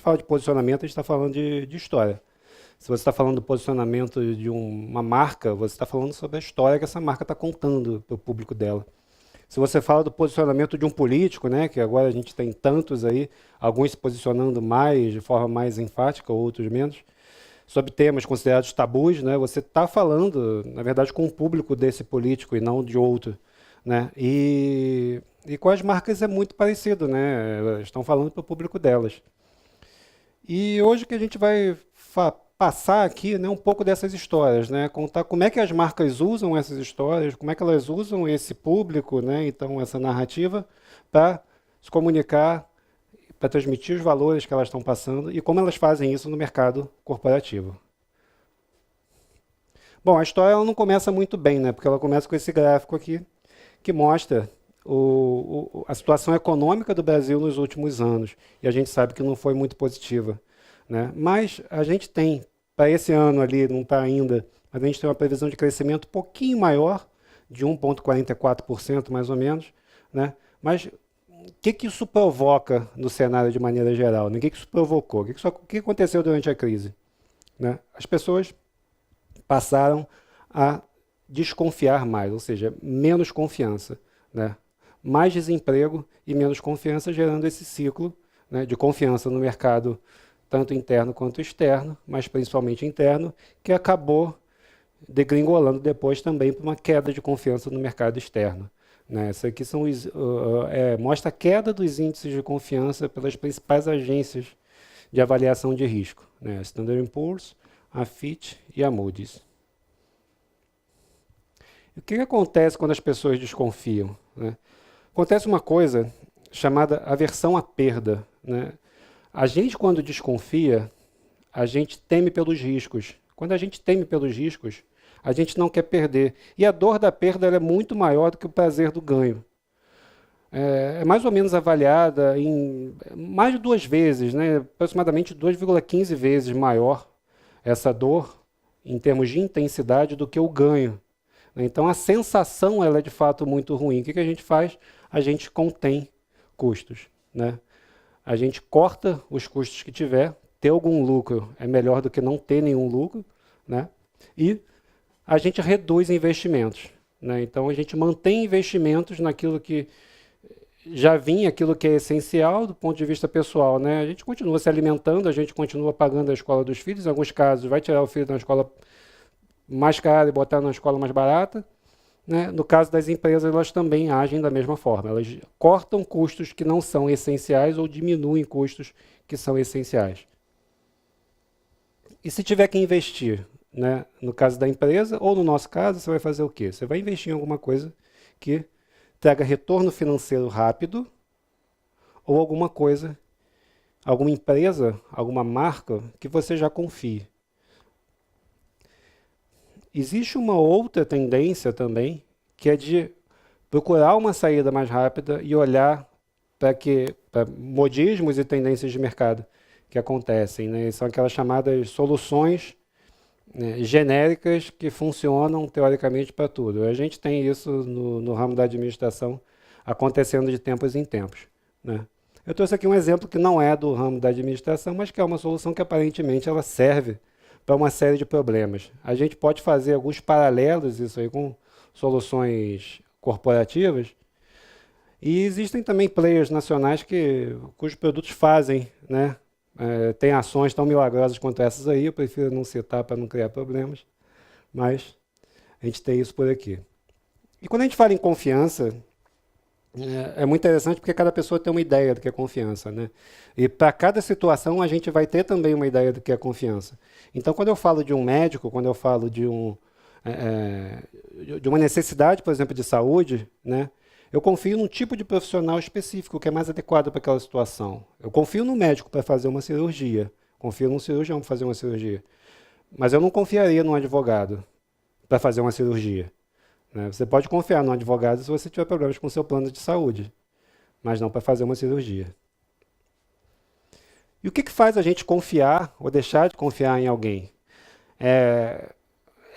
fala de posicionamento, a gente está falando de história. Se você está falando do posicionamento de uma marca, você está falando sobre a história que essa marca está contando para o público dela. Se você fala do posicionamento de um político, né, que agora a gente tem tantos aí, alguns se posicionando mais, de forma mais enfática, outros menos, sobre temas considerados tabus, né, você está falando, na verdade, com o público desse político e não de outro. Né? E com as marcas é muito parecido, né? Elas estão falando para o público delas. E hoje que a gente vai passar aqui, né, um pouco dessas histórias, né, contar como é que as marcas usam essas histórias, como é que elas usam esse público, né, então essa narrativa, para se comunicar, para transmitir os valores que elas estão passando e como elas fazem isso no mercado corporativo. Bom, a história ela não começa muito bem, né, porque ela começa com esse gráfico aqui, que mostra a situação econômica do Brasil nos últimos anos. E a gente sabe que não foi muito positiva. Né? Mas a gente tem, para esse ano ali, não está ainda, mas a gente tem uma previsão de crescimento um pouquinho maior, de 1,44% mais ou menos. Né? Mas o que isso provoca no cenário de maneira geral? Né? O que isso provocou? O que aconteceu durante a crise? Né? As pessoas passaram a desconfiar mais, ou seja, menos confiança. Né? Mais desemprego e menos confiança, gerando esse ciclo, né, de confiança no mercado, tanto interno quanto externo, mas principalmente interno, que acabou degringolando depois também para uma queda de confiança no mercado externo. Né? Isso aqui mostra a queda dos índices de confiança pelas principais agências de avaliação de risco, né? A Standard & Poor's, a Fitch e a Moody's. E o que acontece quando as pessoas desconfiam? Né? Acontece uma coisa chamada aversão à perda. Né? A gente, quando desconfia, a gente teme pelos riscos. Quando a gente teme pelos riscos, a gente não quer perder. E a dor da perda ela é muito maior do que o prazer do ganho. É mais ou menos avaliada em mais de 2 vezes, né? Aproximadamente 2,15 vezes maior essa dor, em termos de intensidade, do que o ganho. Então a sensação ela é de fato muito ruim. O que a gente faz? A gente contém custos. Né? A gente corta os custos que tiver, ter algum lucro é melhor do que não ter nenhum lucro, né? E a gente reduz investimentos. Né? Então a gente mantém investimentos naquilo que já vinha, aquilo que é essencial do ponto de vista pessoal. Né? A gente continua se alimentando, a gente continua pagando a escola dos filhos, em alguns casos vai tirar o filho da escola mais cara e botar na escola mais barata. Né? No caso das empresas, elas também agem da mesma forma. Elas cortam custos que não são essenciais ou diminuem custos que são essenciais. E se tiver que investir, né? No caso da empresa, ou no nosso caso, você vai fazer o quê? Você vai investir em alguma coisa que traga retorno financeiro rápido, ou alguma coisa, alguma empresa, alguma marca que você já confie. Existe uma outra tendência também, que é de procurar uma saída mais rápida e olhar para modismos e tendências de mercado que acontecem. Né? São aquelas chamadas soluções, né, genéricas que funcionam teoricamente para tudo. A gente tem isso no ramo da administração acontecendo de tempos em tempos. Né? Eu trouxe aqui um exemplo que não é do ramo da administração, mas que é uma solução que aparentemente ela serve para uma série de problemas. A gente pode fazer alguns paralelos isso aí com soluções corporativas, e existem também players nacionais cujos produtos fazem, né, tem ações tão milagrosas quanto essas aí, eu prefiro não citar para não criar problemas, mas a gente tem isso por aqui. E quando a gente fala em confiança, é muito interessante porque cada pessoa tem uma ideia do que é confiança, né? E para cada situação a gente vai ter também uma ideia do que é confiança. Então, quando eu falo de um médico, quando eu falo de uma necessidade, por exemplo, de saúde, né? Eu confio num tipo de profissional específico que é mais adequado para aquela situação. Eu confio no médico para fazer uma cirurgia, confio num cirurgião para fazer uma cirurgia, mas eu não confiaria num advogado para fazer uma cirurgia. Você pode confiar no advogado se você tiver problemas com o seu plano de saúde, mas não para fazer uma cirurgia. E o que faz a gente confiar ou deixar de confiar em alguém? É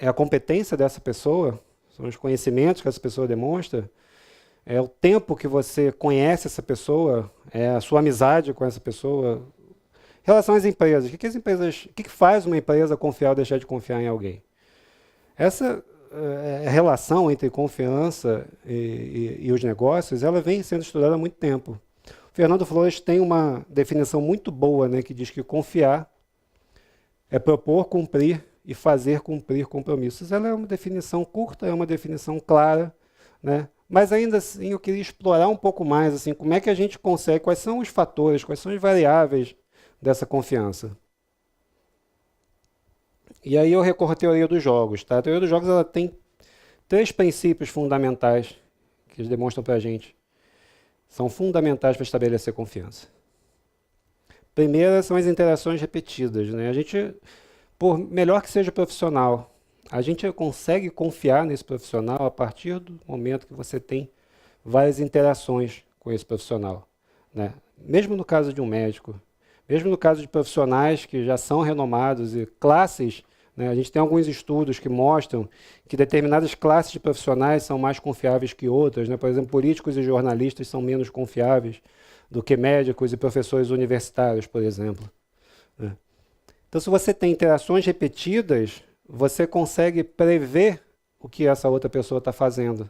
a competência dessa pessoa, são os conhecimentos que essa pessoa demonstra, é o tempo que você conhece essa pessoa, é a sua amizade com essa pessoa, Relação às empresas. O que faz uma empresa confiar ou deixar de confiar em alguém? Essa relação entre confiança e os negócios, ela vem sendo estudada há muito tempo. O Fernando Flores tem uma definição muito boa, né, que diz que confiar é propor, cumprir e fazer cumprir compromissos. Ela é uma definição curta, é uma definição clara, né? Mas ainda assim eu queria explorar um pouco mais, assim, como é que a gente consegue, quais são os fatores, quais são as variáveis dessa confiança. E aí eu recorro à teoria dos jogos, tá? A teoria dos jogos ela tem 3 princípios fundamentais que eles demonstram para a gente. São fundamentais para estabelecer confiança. Primeira são as interações repetidas, né? A gente, por melhor que seja o profissional, a gente consegue confiar nesse profissional a partir do momento que você tem várias interações com esse profissional, né? Mesmo no caso de um médico, mesmo no caso de profissionais que já são renomados e classes, né, a gente tem alguns estudos que mostram que determinadas classes de profissionais são mais confiáveis que outras, né? Por exemplo, políticos e jornalistas são menos confiáveis do que médicos e professores universitários, por exemplo, né? Então, se você tem interações repetidas, você consegue prever o que essa outra pessoa está fazendo.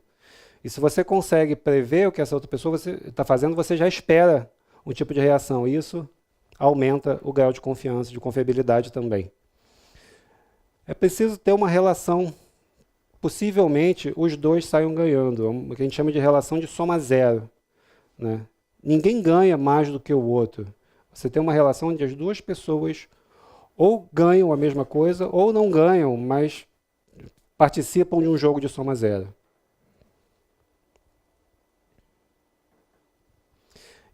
E se você consegue prever o que essa outra pessoa está fazendo, você já espera um tipo de reação. Isso aumenta o grau de confiança, de confiabilidade também. É preciso ter uma relação, possivelmente os dois saiam ganhando, o que a gente chama de relação de soma zero, né? Ninguém ganha mais do que o outro. Você tem uma relação onde as duas pessoas ou ganham a mesma coisa, ou não ganham, mas participam de um jogo de soma zero.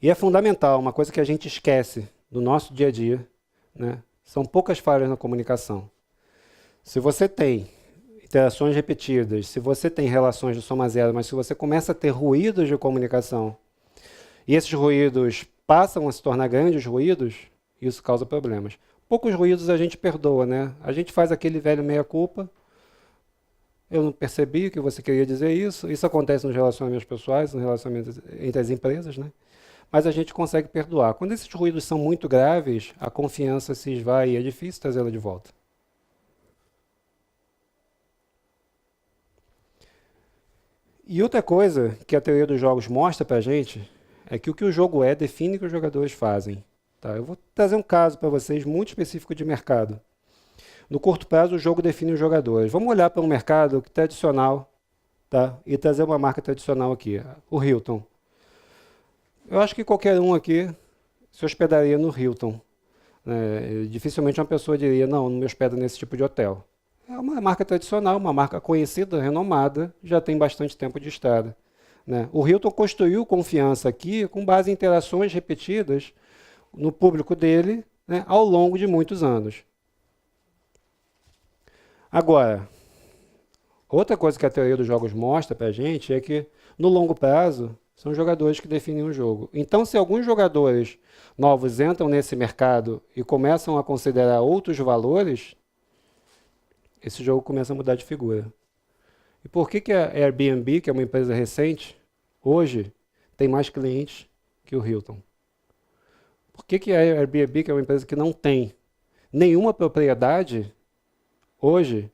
E é fundamental, uma coisa que a gente esquece do nosso dia a dia, né? São poucas falhas na comunicação. Se você tem interações repetidas, se você tem relações de soma zero, mas se você começa a ter ruídos de comunicação, e esses ruídos passam a se tornar grandes ruídos, isso causa problemas. Poucos ruídos a gente perdoa, né? A gente faz aquele velho meia-culpa. Eu não percebi que você queria dizer isso. Isso acontece nos relacionamentos pessoais, nos relacionamentos entre as empresas, né? Mas a gente consegue perdoar. Quando esses ruídos são muito graves, a confiança se esvai e é difícil trazê-la de volta. E outra coisa que a teoria dos jogos mostra pra gente é que o que o jogo é define o que os jogadores fazem. Tá? Eu vou trazer um caso para vocês muito específico de mercado. No curto prazo, o jogo define os jogadores. Vamos olhar para um mercado tradicional, tá? E trazer uma marca tradicional aqui, o Hilton. Eu acho que qualquer um aqui se hospedaria no Hilton, né? Dificilmente uma pessoa diria, não me hospedo nesse tipo de hotel. É uma marca tradicional, uma marca conhecida, renomada, já tem bastante tempo de estrada, né? O Hilton construiu confiança aqui com base em interações repetidas no público dele, né, ao longo de muitos anos. Agora, outra coisa que a teoria dos jogos mostra para a gente é que, no longo prazo, são os jogadores que definem o jogo. Então, se alguns jogadores novos entram nesse mercado e começam a considerar outros valores, esse jogo começa a mudar de figura. E por que a Airbnb, que é uma empresa recente, hoje tem mais clientes que o Hilton? Por que a Airbnb, que é uma empresa que não tem nenhuma propriedade, hoje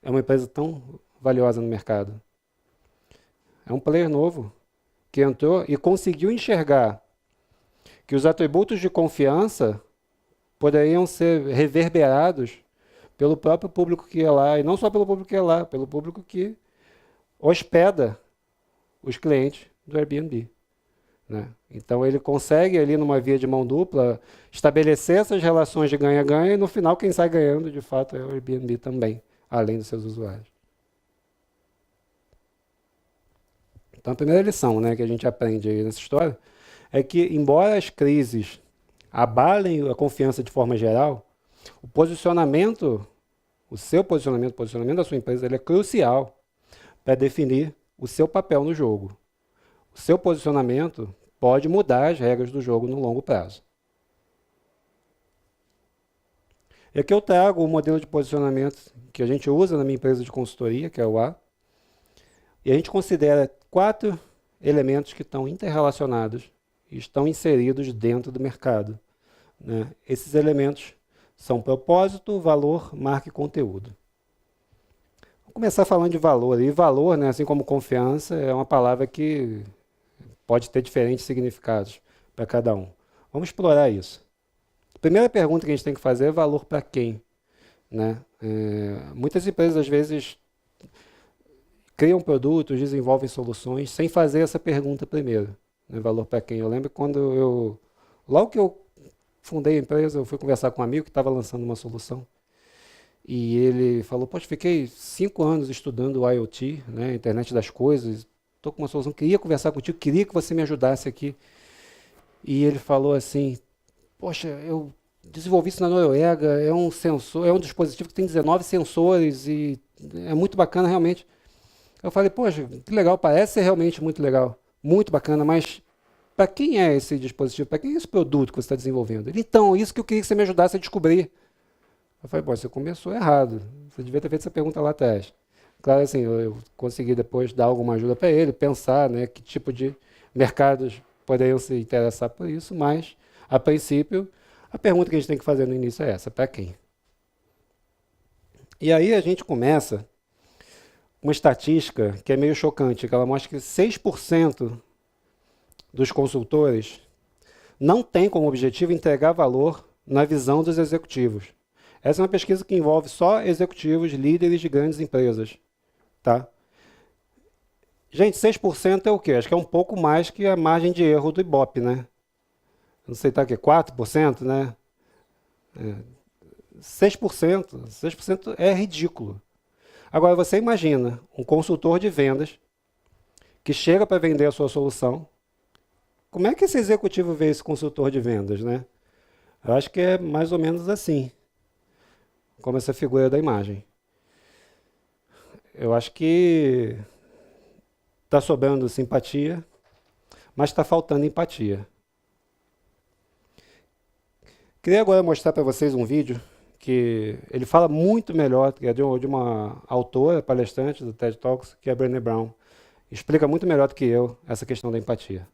é uma empresa tão valiosa no mercado? É um player novo que entrou e conseguiu enxergar que os atributos de confiança poderiam ser reverberados pelo próprio público que ia lá, e não só pelo público que ia lá, pelo público que hospeda os clientes do Airbnb, né? Então ele consegue ali numa via de mão dupla estabelecer essas relações de ganha-ganha e no final quem sai ganhando de fato é o Airbnb também, além dos seus usuários. Então a primeira lição, né, que a gente aprende aí nessa história é que, embora as crises abalem a confiança de forma geral, o posicionamento, o posicionamento da sua empresa, ele é crucial para definir o seu papel no jogo. O seu posicionamento pode mudar as regras do jogo no longo prazo. E aqui eu trago o modelo de posicionamento que a gente usa na minha empresa de consultoria, que é o A, e a gente considera 4 elementos que estão interrelacionados e estão inseridos dentro do mercado, né? Esses elementos são propósito, valor, marca e conteúdo. Vamos começar falando de valor. E valor, né, assim como confiança, é uma palavra que pode ter diferentes significados para cada um. Vamos explorar isso. A primeira pergunta que a gente tem que fazer é valor para quem? Né? Muitas empresas, às vezes, criam produtos, desenvolvem soluções, sem fazer essa pergunta primeiro. Né? Valor para quem? Eu lembro quando logo que eu fundei a empresa, eu fui conversar com um amigo que estava lançando uma solução. E ele falou, poxa, fiquei 5 anos estudando o IoT, né, internet das coisas, estou com uma solução, queria conversar contigo, queria que você me ajudasse aqui. E ele falou assim, poxa, eu desenvolvi isso na Noruega, é um sensor, é um dispositivo que tem 19 sensores e é muito bacana realmente. Eu falei, poxa, que legal, parece ser realmente muito legal, muito bacana, mas para quem é esse dispositivo, para quem é esse produto que você está desenvolvendo? Ele, então, isso que eu queria que você me ajudasse a descobrir. Eu falei, pô, você começou errado, você devia ter feito essa pergunta lá atrás. Claro, assim, eu consegui depois dar alguma ajuda para ele, pensar, né, que tipo de mercados poderiam se interessar por isso, mas, a princípio, a pergunta que a gente tem que fazer no início é essa, para quem? E aí a gente começa uma estatística que é meio chocante, que ela mostra que 6% dos consultores não tem como objetivo entregar valor na visão dos executivos. Essa é uma pesquisa que envolve só executivos, líderes de grandes empresas. Tá? Gente, 6% é o quê? Acho que é um pouco mais que a margem de erro do Ibope, né? Não sei, tá aqui, 4%, né? 6% é ridículo. Agora, você imagina um consultor de vendas que chega para vender a sua solução. Como é que esse executivo vê esse consultor de vendas, né? Eu acho que é mais ou menos assim, como essa figura da imagem. Eu acho que está sobrando simpatia, mas está faltando empatia. Queria agora mostrar para vocês um vídeo que ele fala muito melhor, que é de uma autora, palestrante do TED Talks, que é a Brené Brown. Explica muito melhor do que eu essa questão da empatia.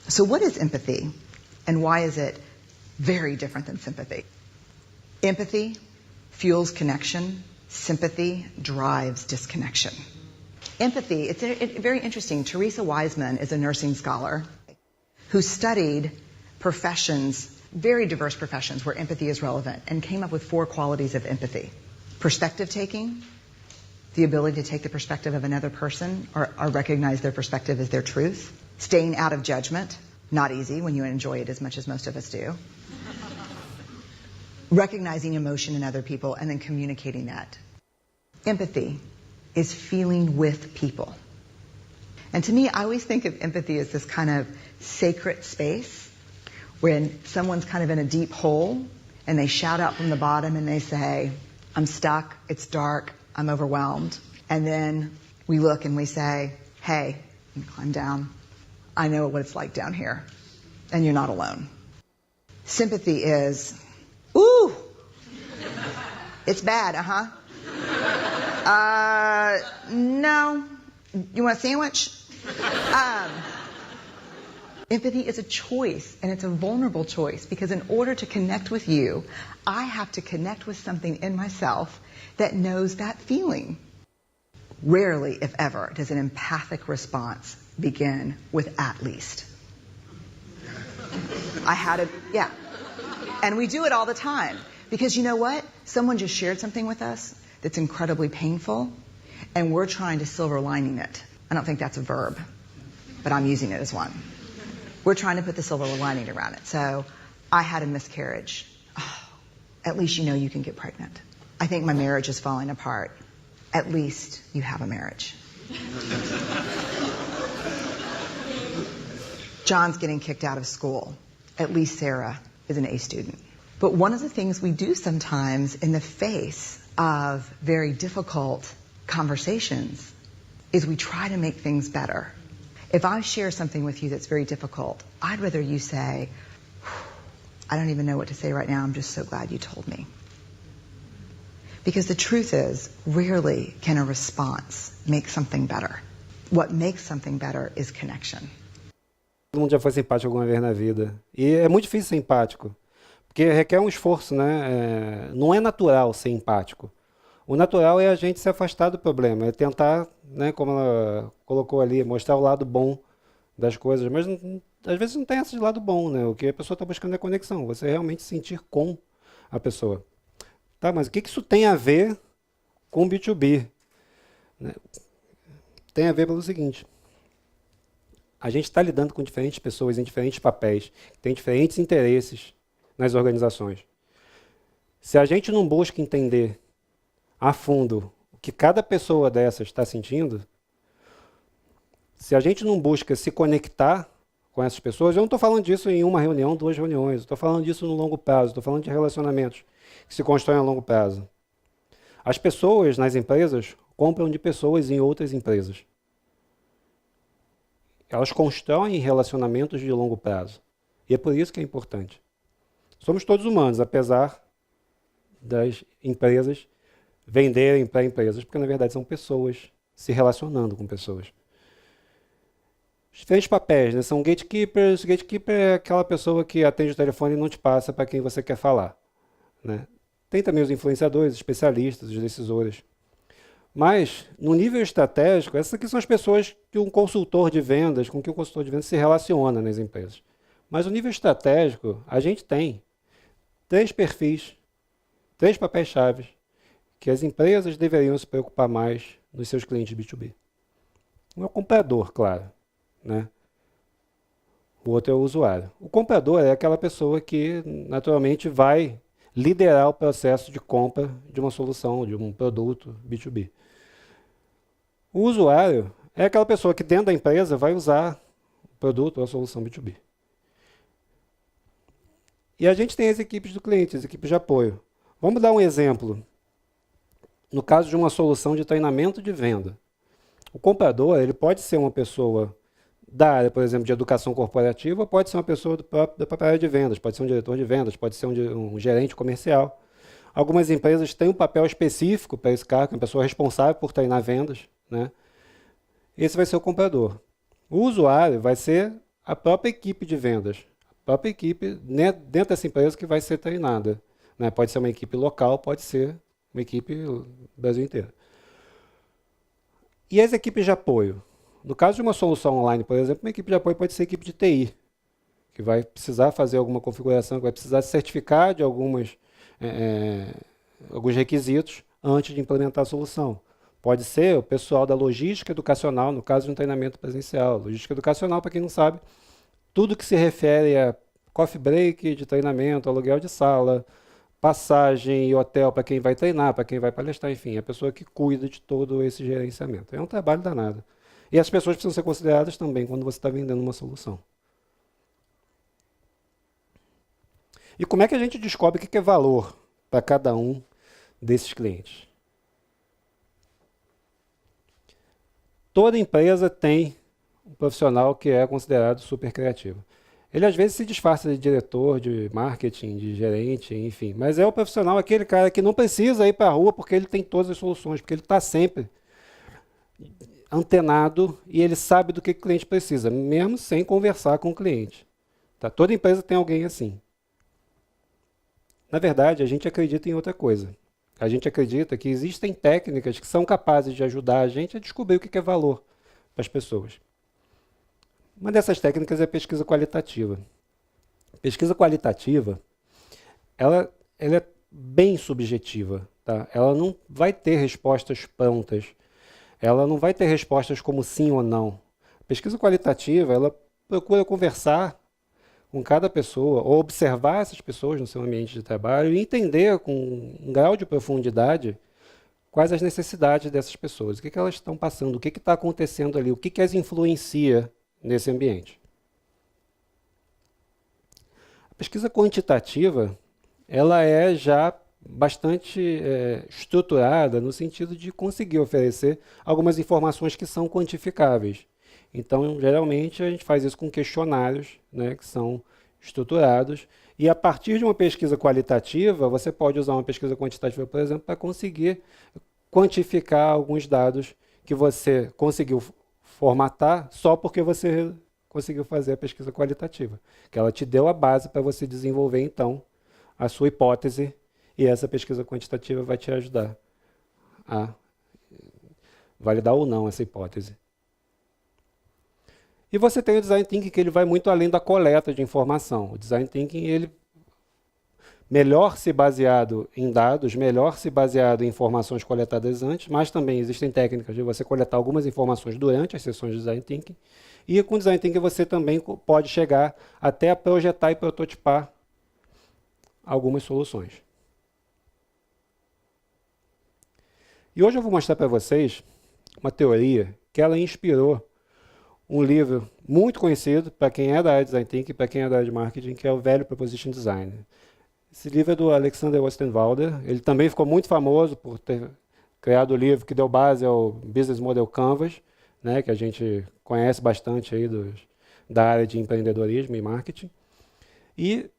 So what is empathy, and why is it very different than sympathy? Empathy fuels connection. Sympathy drives disconnection. Empathy, it's very interesting. Teresa Wiseman is a nursing scholar who studied professions, very diverse professions where empathy is relevant, and came up with 4 qualities of empathy. Perspective taking, the ability to take the perspective of another person or recognize their perspective as their truth. Staying out of judgment, not easy when you enjoy it as much as most of us do. Recognizing emotion in other people and then communicating that. Empathy is feeling with people. And to me, I always think of empathy as this kind of sacred space when someone's kind of in a deep hole and they shout out from the bottom and they say, I'm stuck, it's dark, I'm overwhelmed. And then we look and we say, hey, you climb down. I know what it's like down here, and you're not alone. Sympathy is, ooh, it's bad, no, you want a sandwich? Empathy is a choice, and it's a vulnerable choice, because in order to connect with you, I have to connect with something in myself that knows that feeling. Rarely, if ever, does an empathic response begin with at least. Yeah. And we do it all the time. Because you know what? Someone just shared something with us that's incredibly painful, and we're trying to silver lining it. I don't think that's a verb, but I'm using it as one. We're trying to put the silver lining around it. So, I had a miscarriage. Oh, at least you know you can get pregnant. I think my marriage is falling apart. At least you have a marriage. John's getting kicked out of school. At least Sarah is an A student. But one of the things we do sometimes in the face of very difficult conversations is we try to make things better. If I share something with you that's very difficult, I'd rather you say, I don't even know what to say right now, I'm just so glad you told me. Because the truth is, rarely can a response make something better. What makes something better is connection. Todo mundo já foi simpático alguma vez na vida. E é muito difícil ser empático, porque requer um esforço, né? Não é natural ser empático. O natural é a gente se afastar do problema, é tentar, né, como ela colocou ali, mostrar o lado bom das coisas, mas às vezes não tem esse lado bom, né? O que a pessoa está buscando é conexão, você realmente sentir com a pessoa. Tá, mas o que isso tem a ver com B2B? Né? Tem a ver pelo seguinte: a gente está lidando com diferentes pessoas em diferentes papéis, que têm diferentes interesses nas organizações. Se a gente não busca entender a fundo o que cada pessoa dessas está sentindo, se a gente não busca se conectar com essas pessoas, eu não estou falando disso em uma reunião, 2 reuniões, estou falando disso no longo prazo, estou falando de relacionamentos que se constroem a longo prazo. As pessoas nas empresas compram de pessoas em outras empresas. Elas constroem relacionamentos de longo prazo. E é por isso que é importante. Somos todos humanos, apesar das empresas venderem para empresas, porque na verdade são pessoas se relacionando com pessoas. Os diferentes papéis, né, são gatekeepers. Gatekeeper é aquela pessoa que atende o telefone e não te passa para quem você quer falar. Né? Tem também os influenciadores, especialistas, os decisores. Mas, no nível estratégico, essas aqui são as pessoas que um consultor de vendas, com que o consultor de vendas se relaciona nas empresas. Mas no nível estratégico, a gente tem 3 perfis, 3 papéis-chave que as empresas deveriam se preocupar mais nos seus clientes B2B. Um é o comprador, claro. Né? O outro é o usuário. O comprador é aquela pessoa que, naturalmente, vai liderar o processo de compra de uma solução, de um produto B2B. O usuário é aquela pessoa que dentro da empresa vai usar o produto ou a solução B2B. E a gente tem as equipes do cliente, as equipes de apoio. Vamos dar um exemplo. No caso de uma solução de treinamento de venda. O comprador ele pode ser uma pessoa da área, por exemplo, de educação corporativa, pode ser uma pessoa da própria área de vendas, pode ser um diretor de vendas, pode ser um gerente comercial. Algumas empresas têm um papel específico para esse cargo, uma pessoa responsável por treinar vendas. Né? Esse vai ser o comprador. O usuário vai ser a própria equipe de vendas, a própria equipe dentro dessa empresa que vai ser treinada. Né? Pode ser uma equipe local, pode ser uma equipe do Brasil inteiro. E as equipes de apoio? No caso de uma solução online, por exemplo, uma equipe de apoio pode ser equipe de TI, que vai precisar fazer alguma configuração, que vai precisar se certificar de alguns requisitos antes de implementar a solução. Pode ser o pessoal da logística educacional, no caso de um treinamento presencial. Logística educacional, para quem não sabe, tudo que se refere a coffee break de treinamento, aluguel de sala, passagem e hotel para quem vai treinar, para quem vai palestrar, enfim, a pessoa que cuida de todo esse gerenciamento. É um trabalho danado. E as pessoas precisam ser consideradas também quando você está vendendo uma solução. E como é que a gente descobre o que é valor para cada um desses clientes? Toda empresa tem um profissional que é considerado super criativo. Ele às vezes se disfarça de diretor, de marketing, de gerente, enfim. Mas é o profissional, aquele cara que não precisa ir para a rua porque ele tem todas as soluções, porque ele está sempre antenado e ele sabe do que o cliente precisa, mesmo sem conversar com o cliente. Tá? Toda empresa tem alguém assim. Na verdade, a gente acredita em outra coisa. A gente acredita que existem técnicas que são capazes de ajudar a gente a descobrir o que é valor para as pessoas. Uma dessas técnicas é a pesquisa qualitativa. A pesquisa qualitativa, ela é bem subjetiva. Tá? Ela não vai ter respostas prontas. Ela não vai ter respostas como sim ou não. A pesquisa qualitativa, ela procura conversar com cada pessoa, ou observar essas pessoas no seu ambiente de trabalho e entender com um grau de profundidade quais as necessidades dessas pessoas, o que elas estão passando, o que está acontecendo ali, o que as influencia nesse ambiente. A pesquisa quantitativa, ela é já bastante estruturada no sentido de conseguir oferecer algumas informações que são quantificáveis. Então, geralmente, a gente faz isso com questionários, né, que são estruturados E a partir de uma pesquisa qualitativa, você pode usar uma pesquisa quantitativa, por exemplo, para conseguir quantificar alguns dados que você conseguiu formatar só porque você conseguiu fazer a pesquisa qualitativa, que ela te deu a base para você desenvolver, então, a sua hipótese, e essa pesquisa quantitativa vai te ajudar a validar ou não essa hipótese. E você tem o Design Thinking, que ele vai muito além da coleta de informação. O Design Thinking, ele melhor se baseado em dados, melhor se baseado em informações coletadas antes, mas também existem técnicas de você coletar algumas informações durante as sessões de Design Thinking. E com Design Thinking você também pode chegar até a projetar e prototipar algumas soluções. E hoje eu vou mostrar para vocês uma teoria que ela inspirou um livro muito conhecido para quem é da área de Design Thinking e para quem é da área de Marketing, que é o Value Proposition Design. Esse livro é do Alexander Ostenwalder. Ele também ficou muito famoso por ter criado o livro que deu base ao Business Model Canvas, né, que a gente conhece bastante aí da área de empreendedorismo e marketing. E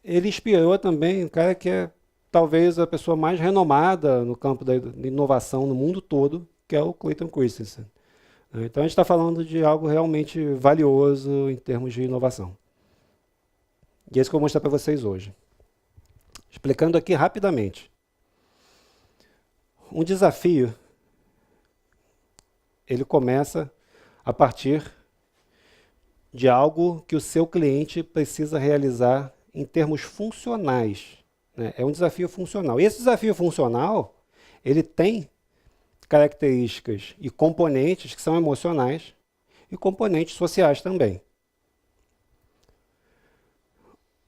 ele inspirou também um cara que é talvez a pessoa mais renomada no campo da inovação no mundo todo, que é o Clayton Christensen. Então a gente está falando de algo realmente valioso em termos de inovação. E é isso que eu vou mostrar para vocês hoje. Explicando aqui rapidamente. Um desafio, ele começa a partir de algo que o seu cliente precisa realizar em termos funcionais, né? É um desafio funcional. E esse desafio funcional, ele tem características e componentes que são emocionais e componentes sociais também.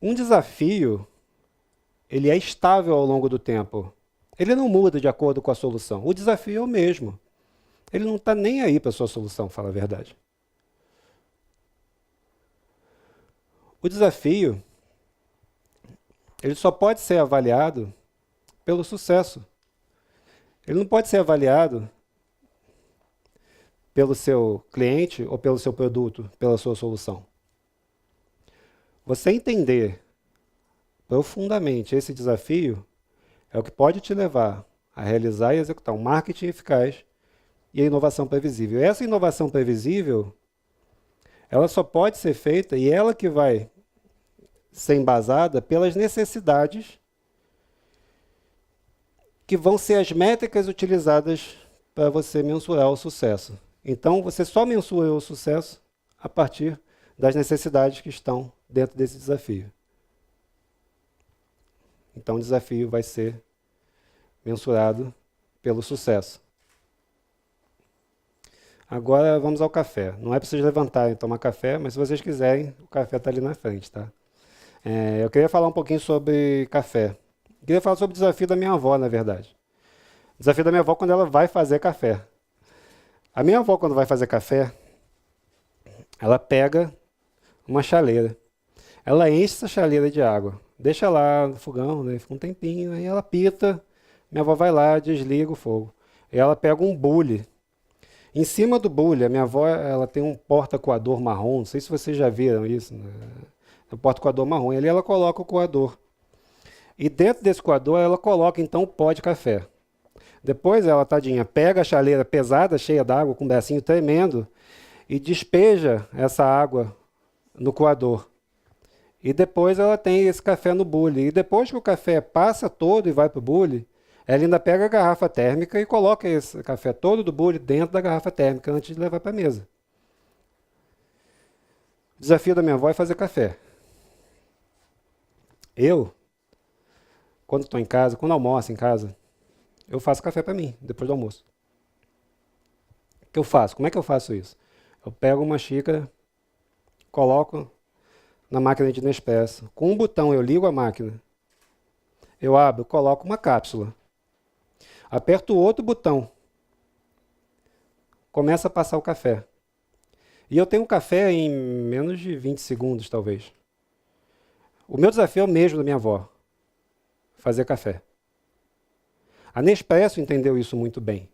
Um desafio, ele é estável ao longo do tempo. Ele não muda de acordo com a solução. O desafio é o mesmo. Ele não está nem aí para a sua solução, fala a verdade. O desafio, ele só pode ser avaliado pelo sucesso. Ele não pode ser avaliado pelo seu cliente ou pelo seu produto, pela sua solução. Você entender profundamente esse desafio é o que pode te levar a realizar e executar um marketing eficaz e a inovação previsível. Essa inovação previsível, ela só pode ser feita e ela que vai ser embasada pelas necessidades que vão ser as métricas utilizadas para você mensurar o sucesso. Então, você só mensura o sucesso a partir das necessidades que estão dentro desse desafio. Então, o desafio vai ser mensurado pelo sucesso. Agora, vamos ao café. Não é para vocês levantarem e tomar café, mas se vocês quiserem, o café está ali na frente, tá? Eu queria falar um pouquinho sobre café. Queria falar sobre o desafio da minha avó, na verdade. O desafio da minha avó quando ela vai fazer café. A minha avó, quando vai fazer café, ela pega uma chaleira. Ela enche essa chaleira de água. Deixa lá no fogão, né, fica um tempinho, aí ela pita. Minha avó vai lá, desliga o fogo. E ela pega um bule. Em cima do bule, a minha avó ela tem um porta-coador marrom. Não sei se vocês já viram isso, né? Um porta-coador marrom. E ali ela coloca o coador. E dentro desse coador ela coloca então o pó de café. Depois ela, tadinha, pega a chaleira pesada, cheia d'água, com um bracinho tremendo, e despeja essa água no coador. E depois ela tem esse café no bule. E depois que o café passa todo e vai para o bule, ela ainda pega a garrafa térmica e coloca esse café todo do bule dentro da garrafa térmica antes de levar para a mesa. O desafio da minha avó é fazer café. Eu, quando estou em casa, quando almoço em casa, eu faço café para mim, depois do almoço. O que eu faço? Como é que eu faço isso? Eu pego uma xícara, coloco na máquina de Nespresso. Com um botão eu ligo a máquina. Eu abro, coloco uma cápsula. Aperto o outro botão. Começa a passar o café. E eu tenho um café em menos de 20 segundos, talvez. O meu desafio é o mesmo da minha avó. Fazer café. A Nespresso entendeu isso muito bem.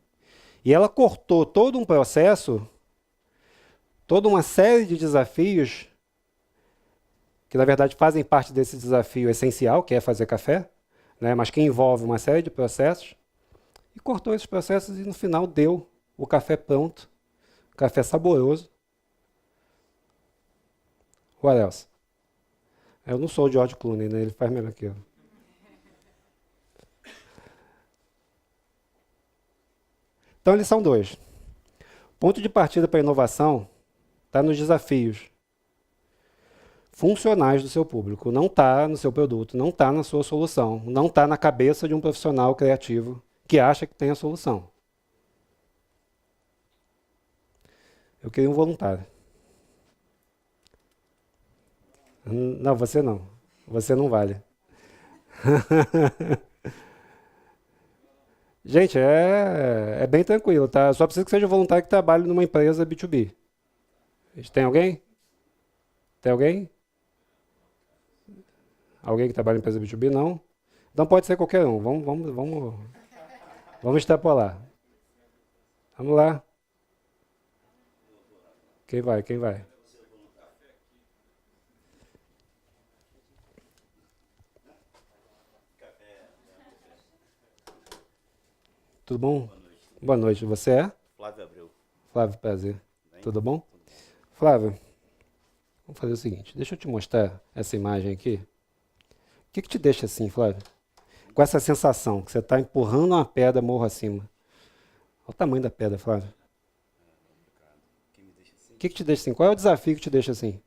E ela cortou todo um processo, toda uma série de desafios que que na verdade fazem parte desse desafio essencial, que é fazer café, né, mas que envolve uma série de processos, e cortou esses processos e no final deu o café pronto, café saboroso. What else? Eu não sou o George Clooney, né? Ele faz melhor que eu. Então, lição 2. Ponto de partida para a inovação está nos desafios funcionais do seu público. Não está no seu produto, não está na sua solução, não está na cabeça de um profissional criativo que acha que tem a solução. Eu queria um voluntário. Não, você não. Você não vale. Gente, é bem tranquilo, tá? Só precisa que seja voluntário que trabalhe numa empresa B2B. Tem alguém? Tem alguém? Alguém que trabalha em empresa B2B? Não? Então pode ser qualquer um. Vamos extrapolar. Vamos lá. Quem vai? Quem vai? Tudo bom? Boa noite. Você é? Flávio Abreu. Flávio, prazer. Bem? Tudo bom? Flávio, vamos fazer o seguinte. Deixa eu te mostrar essa imagem aqui. O que te deixa assim, Flávio? Com essa sensação que você está empurrando uma pedra morro acima. Olha o tamanho da pedra, Flávio. O que te deixa assim? Qual é o desafio que te deixa assim?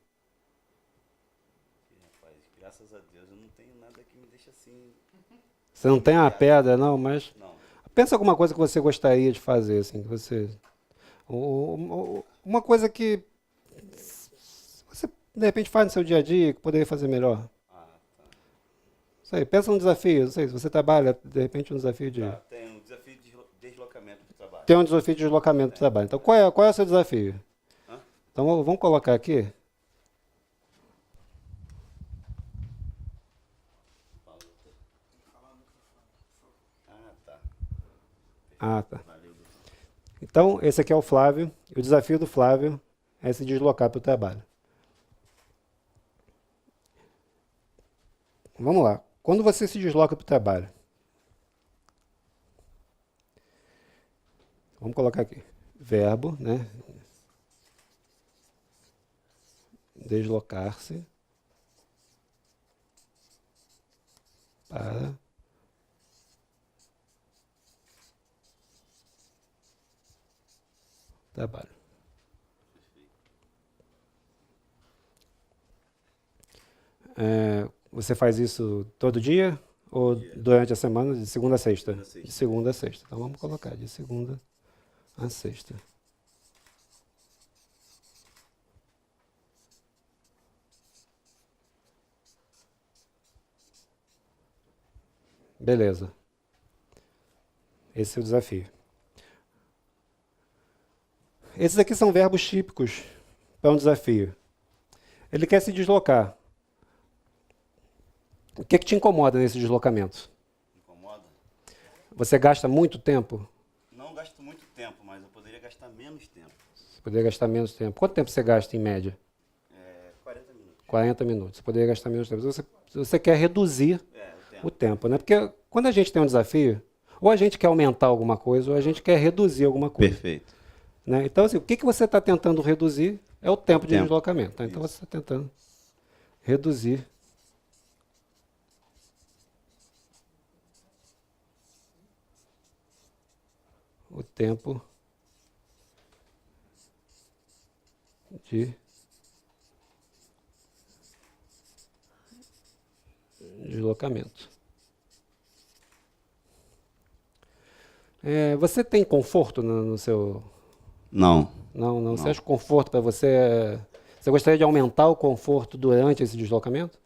Rapaz, graças a Deus eu não tenho nada que me deixe assim. Você não tem uma pedra, não, mas... Não. Pensa alguma coisa que você gostaria de fazer, assim, que você... Uma coisa que você, de repente, faz no seu dia a dia, que poderia fazer melhor. Ah, tá. Sei, pensa num desafio, não sei, se você trabalha, de repente, um desafio de... Tá, tem um desafio de deslocamento do trabalho. Tem um desafio de deslocamento do trabalho. Então, qual é o seu desafio? Hã? Então, vamos colocar aqui. Ah, tá. Ah, tá. Valeu. Então, esse aqui é o Flávio, e o desafio do Flávio é se deslocar para o trabalho. Vamos lá. Quando você se desloca para o trabalho, vamos colocar aqui, verbo, né? Deslocar-se para trabalho. Você faz isso todo dia ou durante a semana, de segunda a sexta? Segunda a sexta. De segunda a sexta. Então vamos colocar de segunda a sexta. Beleza. Esse é o desafio. Esses aqui são verbos típicos para um desafio. Ele quer se deslocar. O que te incomoda nesse deslocamento? Incomoda? Você gasta muito tempo? Não gasto muito tempo, mas eu poderia gastar menos tempo. Você poderia gastar menos tempo. Quanto tempo você gasta em média? 40 minutos. 40 minutos. Você poderia gastar menos tempo. Você quer reduzir O tempo. o tempo, né? Porque quando a gente tem um desafio, ou a gente quer aumentar alguma coisa, ou a gente quer reduzir alguma coisa. Perfeito. Né? Então, assim, o que você está tentando reduzir é o tempo de tempo. deslocamento. Tá? Então, Isso. você está tentando reduzir o tempo de deslocamento. Você tem conforto no seu... Não. Não. Você acha que conforto para você... Você gostaria de aumentar o conforto durante esse deslocamento?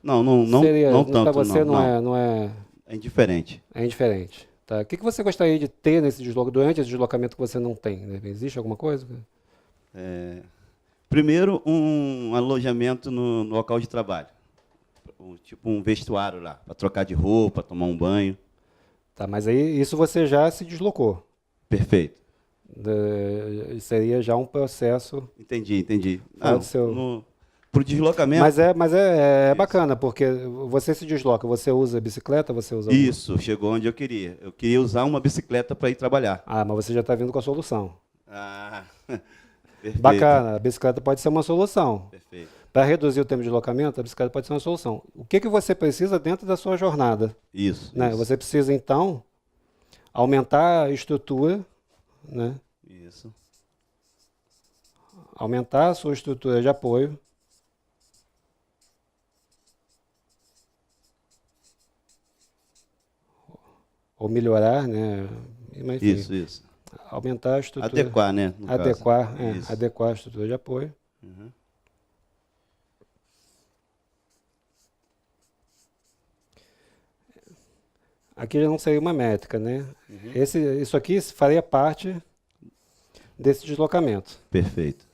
Não Seria, tanto, para você não. não é... É indiferente. É indiferente. Tá? O que você gostaria de ter durante esse deslocamento que você não tem? Né? Existe alguma coisa? Primeiro, um alojamento no local de trabalho. Tipo um vestuário lá, para trocar de roupa, tomar um banho. Tá, mas aí isso você já se deslocou. Perfeito. Seria já um processo... Entendi. Fala do seu... Para o deslocamento. Mas é Isso. bacana, porque você se desloca, você usa bicicleta, você usa... Isso, chegou onde eu queria. Eu queria usar uma bicicleta para ir trabalhar. Ah, mas você já está vindo com a solução. Ah, perfeito. Bacana, a bicicleta pode ser uma solução. Perfeito. Para reduzir o tempo de deslocamento, a bicicleta pode ser uma solução. O que você precisa dentro da sua jornada? Isso. Né? Isso. Você precisa, então, aumentar a estrutura, né? Isso. Aumentar a sua estrutura de apoio. Ou melhorar, né? Mas, enfim, Isso. aumentar a estrutura. Adequar, né? No Adequar, caso. adequar a estrutura de apoio. Uhum. Aqui já não seria uma métrica, né? Isso aqui faria parte desse deslocamento. Perfeito.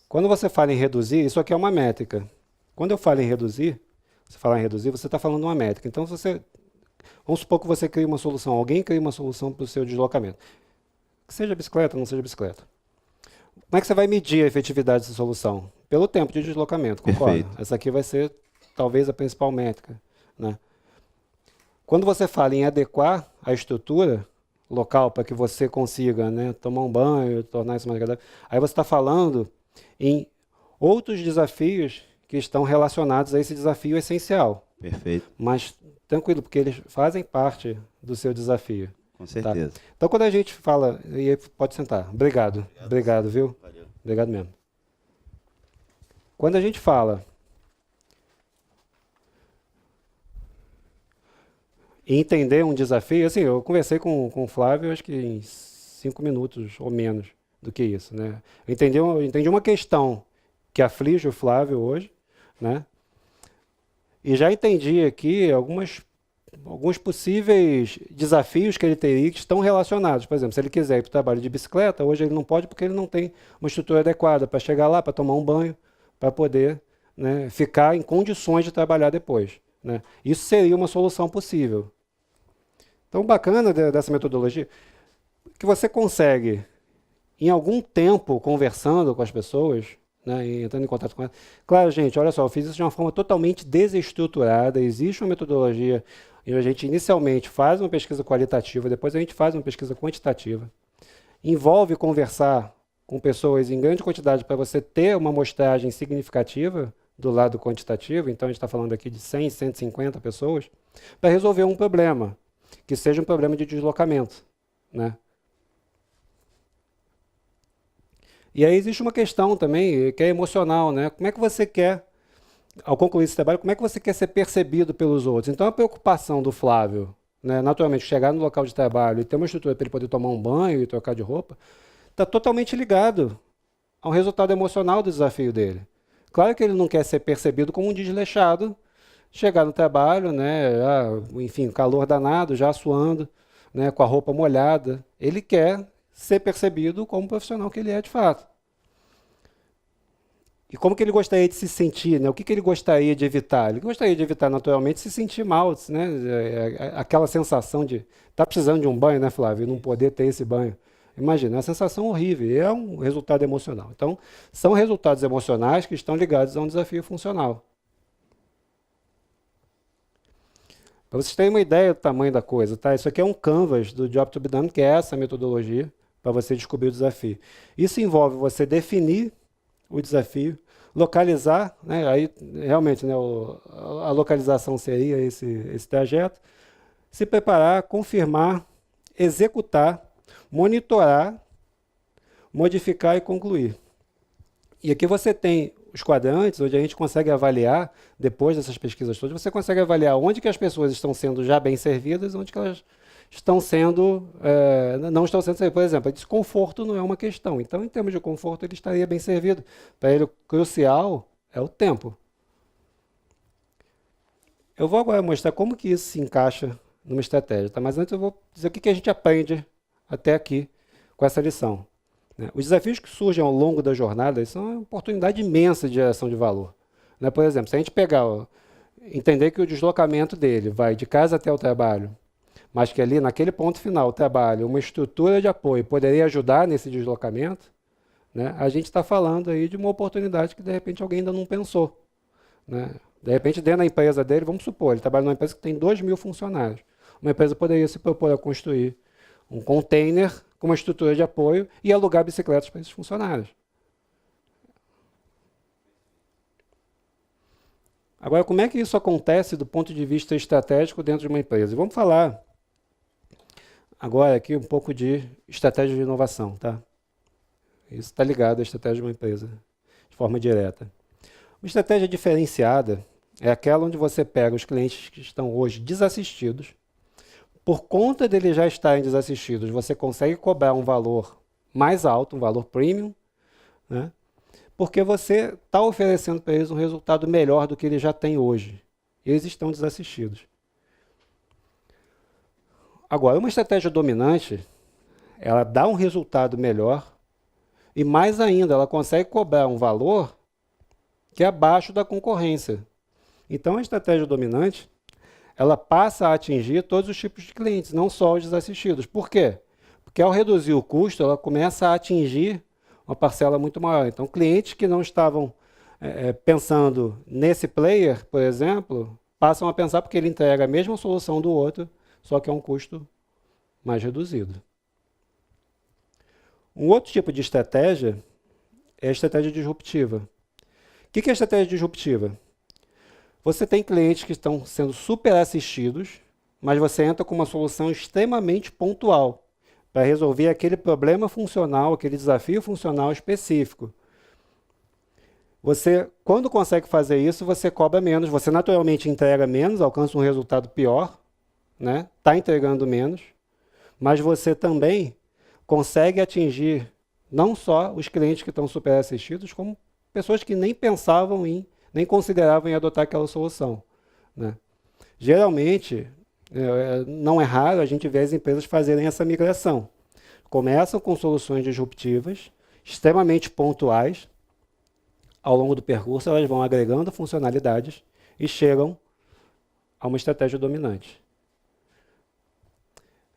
Quando você fala em reduzir, isso aqui é uma métrica. Quando eu falo em reduzir, você está falando uma métrica. Então, vamos supor que você cria uma solução, alguém cria uma solução para o seu deslocamento. Que seja bicicleta ou não seja bicicleta. Como é que você vai medir a efetividade dessa solução? Pelo tempo de deslocamento, concorda? Perfeito. Essa aqui vai ser, talvez, a principal métrica, né? Quando você fala em adequar a estrutura local para que você consiga, né, tomar um banho, tornar isso mais agradável, aí você está falando em outros desafios que estão relacionados a esse desafio essencial. Perfeito. Mas tranquilo, porque eles fazem parte do seu desafio. Com certeza. Tá? Então, quando a gente fala... E aí, pode sentar. Obrigado. Obrigado, viu? Valeu. Obrigado mesmo. Quando a gente fala em entender um desafio, assim, eu conversei com o Flávio, acho que em 5 minutos ou menos do que isso, né? Eu entendi uma questão que aflige o Flávio hoje, né? E já entendi aqui alguns possíveis desafios que ele teria que estão relacionados. Por exemplo, se ele quiser ir para o trabalho de bicicleta, hoje ele não pode porque ele não tem uma estrutura adequada para chegar lá, para tomar um banho, para poder, né, ficar em condições de trabalhar depois, né? Isso seria uma solução possível. Então, bacana dessa metodologia, que você consegue, em algum tempo, conversando com as pessoas, né, e entrando em contato com elas. Claro, gente, olha só, eu fiz isso de uma forma totalmente desestruturada, existe uma metodologia, e a gente inicialmente faz uma pesquisa qualitativa, depois a gente faz uma pesquisa quantitativa. Envolve conversar com pessoas em grande quantidade para você ter uma amostragem significativa do lado quantitativo, então a gente está falando aqui de 100, 150 pessoas, para resolver um problema, que seja um problema de deslocamento, né? E aí existe uma questão também, que é emocional, né? Como é que você quer, ao concluir esse trabalho, como é que você quer ser percebido pelos outros? Então a preocupação do Flávio, né, naturalmente, chegar no local de trabalho e ter uma estrutura para ele poder tomar um banho e trocar de roupa, está totalmente ligado ao resultado emocional do desafio dele. Claro que ele não quer ser percebido como um desleixado, chegar no trabalho, né, enfim, calor danado, já suando, né, com a roupa molhada. Ele quer ser percebido como um profissional que ele é de fato. E como que ele gostaria de se sentir, né? O que ele gostaria de evitar? Ele gostaria de evitar, naturalmente, se sentir mal, né? Aquela sensação de estar precisando de um banho, né, Flávio? E não poder ter esse banho. Imagina, é uma sensação horrível, é um resultado emocional. Então, são resultados emocionais que estão ligados a um desafio funcional. Para vocês terem uma ideia do tamanho da coisa, tá? Isso aqui é um canvas do Job to be Done, que é essa metodologia, para você descobrir o desafio. Isso envolve você definir o desafio, localizar, né? Aí realmente, né, a localização seria esse trajeto, se preparar, confirmar, executar, monitorar, modificar e concluir. E aqui você tem os quadrantes, onde a gente consegue avaliar, depois dessas pesquisas todas, você consegue avaliar onde que as pessoas estão sendo já bem servidas, onde que elas estão sendo, não estão sendo servidas. Por exemplo, desconforto não é uma questão. Então, em termos de conforto, ele estaria bem servido. Para ele, o crucial é o tempo. Eu vou agora mostrar como que isso se encaixa numa estratégia, tá? Mas antes eu vou dizer o que a gente aprende até aqui com essa lição. Os desafios que surgem ao longo da jornada são uma oportunidade imensa de geração de valor. Por exemplo, se a gente entender que o deslocamento dele vai de casa até o trabalho, mas que ali, naquele ponto final, o trabalho, uma estrutura de apoio poderia ajudar nesse deslocamento, né, a gente está falando aí de uma oportunidade que de repente alguém ainda não pensou, né? De repente, dentro da empresa dele, vamos supor, ele trabalha numa empresa que tem 2.000 funcionários. Uma empresa poderia se propor a construir um container com uma estrutura de apoio e alugar bicicletas para esses funcionários. Agora, como é que isso acontece do ponto de vista estratégico dentro de uma empresa? Vamos falar agora aqui um pouco de estratégia de inovação, tá? Isso está ligado à estratégia de uma empresa, de forma direta. Uma estratégia diferenciada é aquela onde você pega os clientes que estão hoje desassistidos. Por conta deles já estarem desassistidos, você consegue cobrar um valor mais alto, um valor premium, né? Porque você está oferecendo para eles um resultado melhor do que eles já têm hoje. Eles estão desassistidos. Agora, uma estratégia dominante, ela dá um resultado melhor e, mais ainda, ela consegue cobrar um valor que é abaixo da concorrência. Então, a estratégia dominante, ela passa a atingir todos os tipos de clientes, não só os desassistidos. Por quê? Porque ao reduzir o custo, ela começa a atingir uma parcela muito maior. Então, clientes que não estavam pensando nesse player, por exemplo, passam a pensar porque ele entrega a mesma solução do outro, só que é um custo mais reduzido. Um outro tipo de estratégia é a estratégia disruptiva. O que é a estratégia disruptiva? Você tem clientes que estão sendo super assistidos, mas você entra com uma solução extremamente pontual para resolver aquele problema funcional, aquele desafio funcional específico. Você, quando consegue fazer isso, você cobra menos, você naturalmente entrega menos, alcança um resultado pior, né? Está entregando menos, mas você também consegue atingir não só os clientes que estão super assistidos, como pessoas que nem pensavam nem consideravam em adotar aquela solução, né? Geralmente, não é raro a gente ver as empresas fazerem essa migração. Começam com soluções disruptivas, extremamente pontuais. Ao longo do percurso, elas vão agregando funcionalidades e chegam a uma estratégia dominante.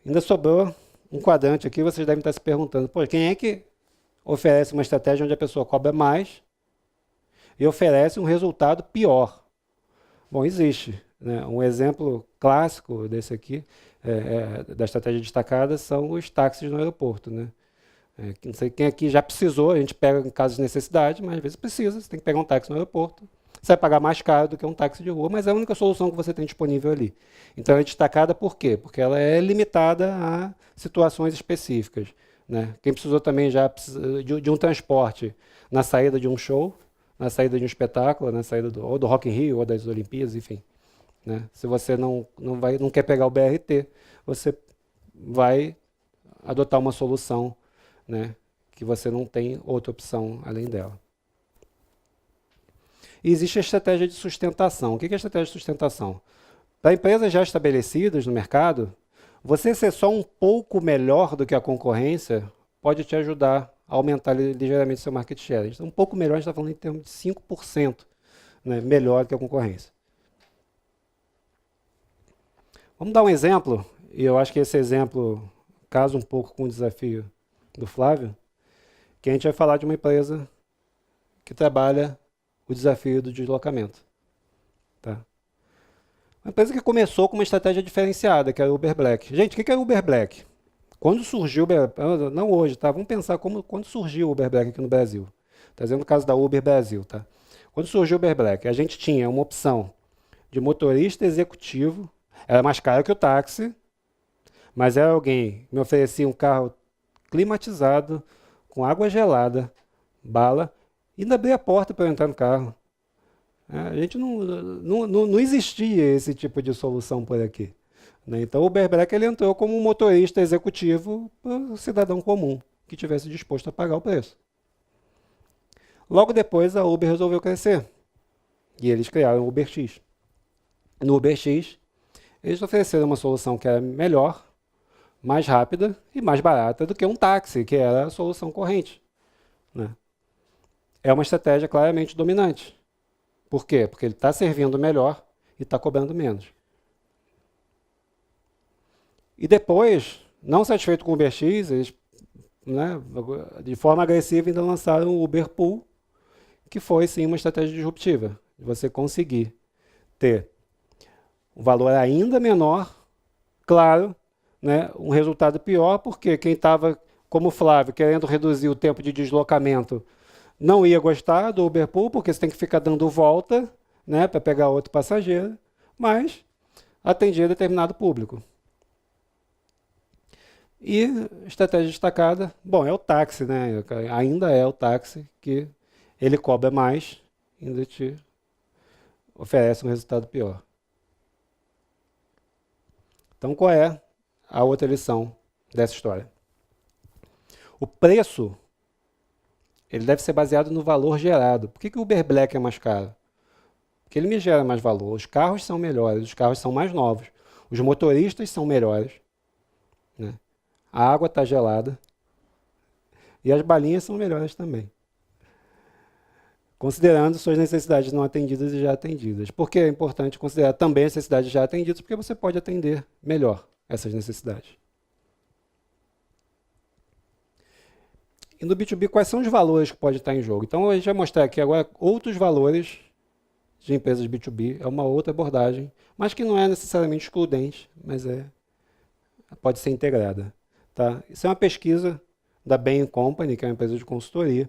Ainda sobrou um quadrante aqui, vocês devem estar se perguntando, pô, quem é que oferece uma estratégia onde a pessoa cobra mais e oferece um resultado pior? Bom, existe, né? Um exemplo clássico desse aqui, da estratégia destacada, são os táxis no aeroporto, né? Não sei quem aqui já precisou, a gente pega em casos de necessidade, mas às vezes precisa, você tem que pegar um táxi no aeroporto. Você vai pagar mais caro do que um táxi de rua, mas é a única solução que você tem disponível ali. Então é destacada por quê? Porque ela é limitada a situações específicas, né? Quem precisou também já de um transporte na saída de um show, na saída de um espetáculo, na saída ou do Rock in Rio ou das Olimpíadas, enfim, né? Se você não quer pegar o BRT, você vai adotar uma solução, né, que você não tem outra opção além dela. E existe a estratégia de sustentação. O que é a estratégia de sustentação? Para empresas já estabelecidas no mercado, você ser só um pouco melhor do que a concorrência pode te ajudar a aumentar ligeiramente seu market share. Então, um pouco melhor, a gente está falando em termos de 5%, né, melhor do que a concorrência. Vamos dar um exemplo, e eu acho que esse exemplo casa um pouco com o desafio do Flávio, que a gente vai falar de uma empresa que trabalha o desafio do deslocamento. Tá? Uma empresa que começou com uma estratégia diferenciada, que era o Uber Black. Gente, o que é o Uber Black? Quando surgiu, não hoje, tá? Vamos pensar quando surgiu o Uber Black aqui no Brasil. Trazendo o caso da Uber Brasil. Tá? Quando surgiu o Uber Black, a gente tinha uma opção de motorista executivo, era mais caro que o táxi, mas era alguém que me oferecia um carro climatizado, com água gelada, bala, e ainda abria a porta para eu entrar no carro. A gente não existia esse tipo de solução por aqui, né? Então o Uber Black ele entrou como um motorista executivo para o cidadão comum, que estivesse disposto a pagar o preço. Logo depois a Uber resolveu crescer, e eles criaram o UberX. No UberX, eles ofereceram uma solução que era melhor, mais rápida e mais barata do que um táxi, que era a solução corrente, né? É uma estratégia claramente dominante. Por quê? Porque ele está servindo melhor e está cobrando menos. E depois, não satisfeito com o UberX, eles né, de forma agressiva, ainda lançaram o Uber Pool, que foi sim uma estratégia disruptiva, de você conseguir ter um valor ainda menor, claro, né, um resultado pior, porque quem estava, como o Flávio, querendo reduzir o tempo de deslocamento, não ia gostar do Uber Pool, porque você tem que ficar dando volta, né, para pegar outro passageiro, mas atendia determinado público. E estratégia destacada, bom, é o táxi, né? Ainda é o táxi que ele cobra mais, ainda te oferece um resultado pior. Então, qual é a outra lição dessa história? O preço, ele deve ser baseado no valor gerado. Por que o Uber Black é mais caro? Porque ele me gera mais valor. Os carros são melhores, os carros são mais novos, os motoristas são melhores, né? A água está gelada e as balinhas são melhores também, considerando suas necessidades não atendidas e já atendidas. Por que é importante considerar também as necessidades já atendidas? Porque você pode atender melhor essas necessidades. E no B2B, quais são os valores que pode estar em jogo? Então, a gente vai mostrar aqui agora outros valores de empresas B2B. É uma outra abordagem, mas que não é necessariamente excludente, mas pode ser integrada. Tá? Isso é uma pesquisa da Bain Company, que é uma empresa de consultoria.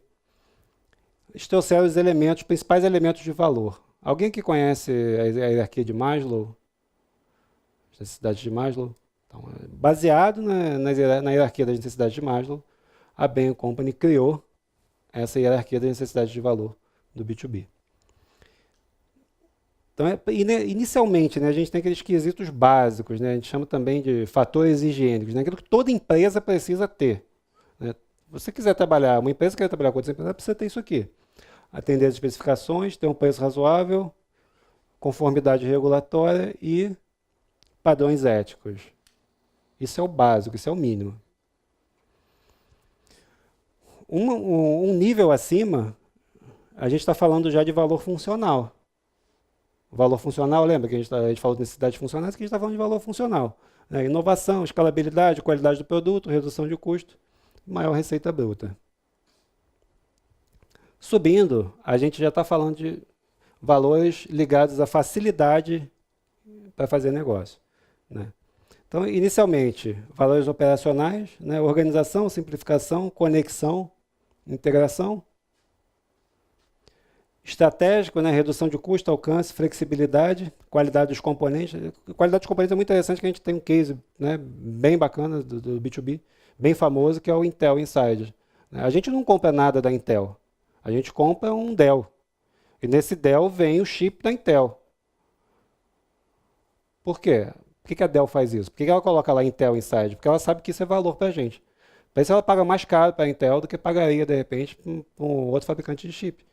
Eles trouxeram os elementos, os principais elementos de valor. Alguém que conhece a hierarquia de Maslow? As necessidades de Maslow? Então, baseado na hierarquia das necessidades de Maslow, a Bain Company criou essa hierarquia das necessidades de valor do B2B. Então, inicialmente, né, a gente tem aqueles quesitos básicos, né, a gente chama também de fatores higiênicos, né, aquilo que toda empresa precisa ter. Né. Você quiser trabalhar, uma empresa quer trabalhar com outra empresa, precisa ter isso aqui. Atender as especificações, ter um preço razoável, conformidade regulatória e padrões éticos. Isso é o básico, isso é o mínimo. Um nível acima, a gente está falando já de valor funcional. O valor funcional, lembra que a gente falou de necessidades funcionais, que a gente está falando de valor funcional. Né? Inovação, escalabilidade, qualidade do produto, redução de custo, maior receita bruta. Subindo, a gente já está falando de valores ligados à facilidade para fazer negócio. Né? Então, inicialmente, valores operacionais, né? Organização, simplificação, conexão, integração. Estratégico, né? Redução de custo, alcance, flexibilidade, qualidade dos componentes. Qualidade dos componentes é muito interessante, que a gente tem um case, né, bem bacana do B2B, bem famoso, que é o Intel Inside. A gente não compra nada da Intel, a gente compra um Dell. E nesse Dell vem o chip da Intel. Por quê? Por que a Dell faz isso? Por que ela coloca lá Intel Inside? Porque ela sabe que isso é valor para a gente. Por isso ela paga mais caro para a Intel do que pagaria, de repente, para um outro fabricante de chip.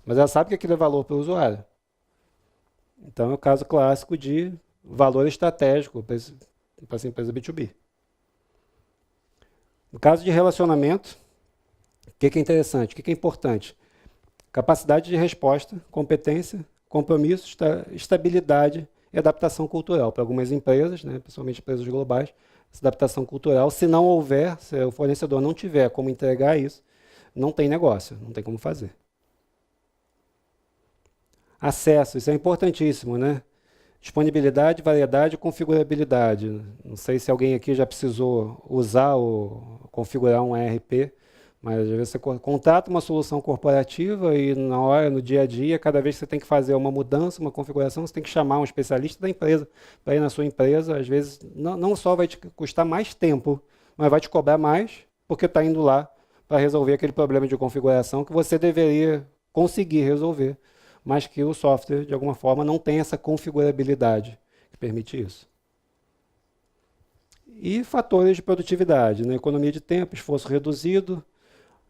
Mas ela sabe que aquilo é valor para o usuário. Então é o caso clássico de valor estratégico para essa empresa B2B. No caso de relacionamento, o que é interessante? O que é importante? Capacidade de resposta, competência, compromisso, estabilidade e adaptação cultural. Para algumas empresas, né, principalmente empresas globais, essa adaptação cultural, se não houver, se o fornecedor não tiver como entregar isso, não tem negócio, não tem como fazer. Acesso, isso é importantíssimo, né? Disponibilidade, variedade e configurabilidade. Não sei se alguém aqui já precisou usar ou configurar um ERP, mas às vezes você contrata uma solução corporativa e na hora, no dia a dia, cada vez que você tem que fazer uma mudança, uma configuração, você tem que chamar um especialista da empresa para ir na sua empresa. Às vezes não só vai te custar mais tempo, mas vai te cobrar mais, porque está indo lá para resolver aquele problema de configuração que você deveria conseguir resolver, mas que o software, de alguma forma, não tem essa configurabilidade que permite isso. E fatores de produtividade, né? Economia de tempo, esforço reduzido,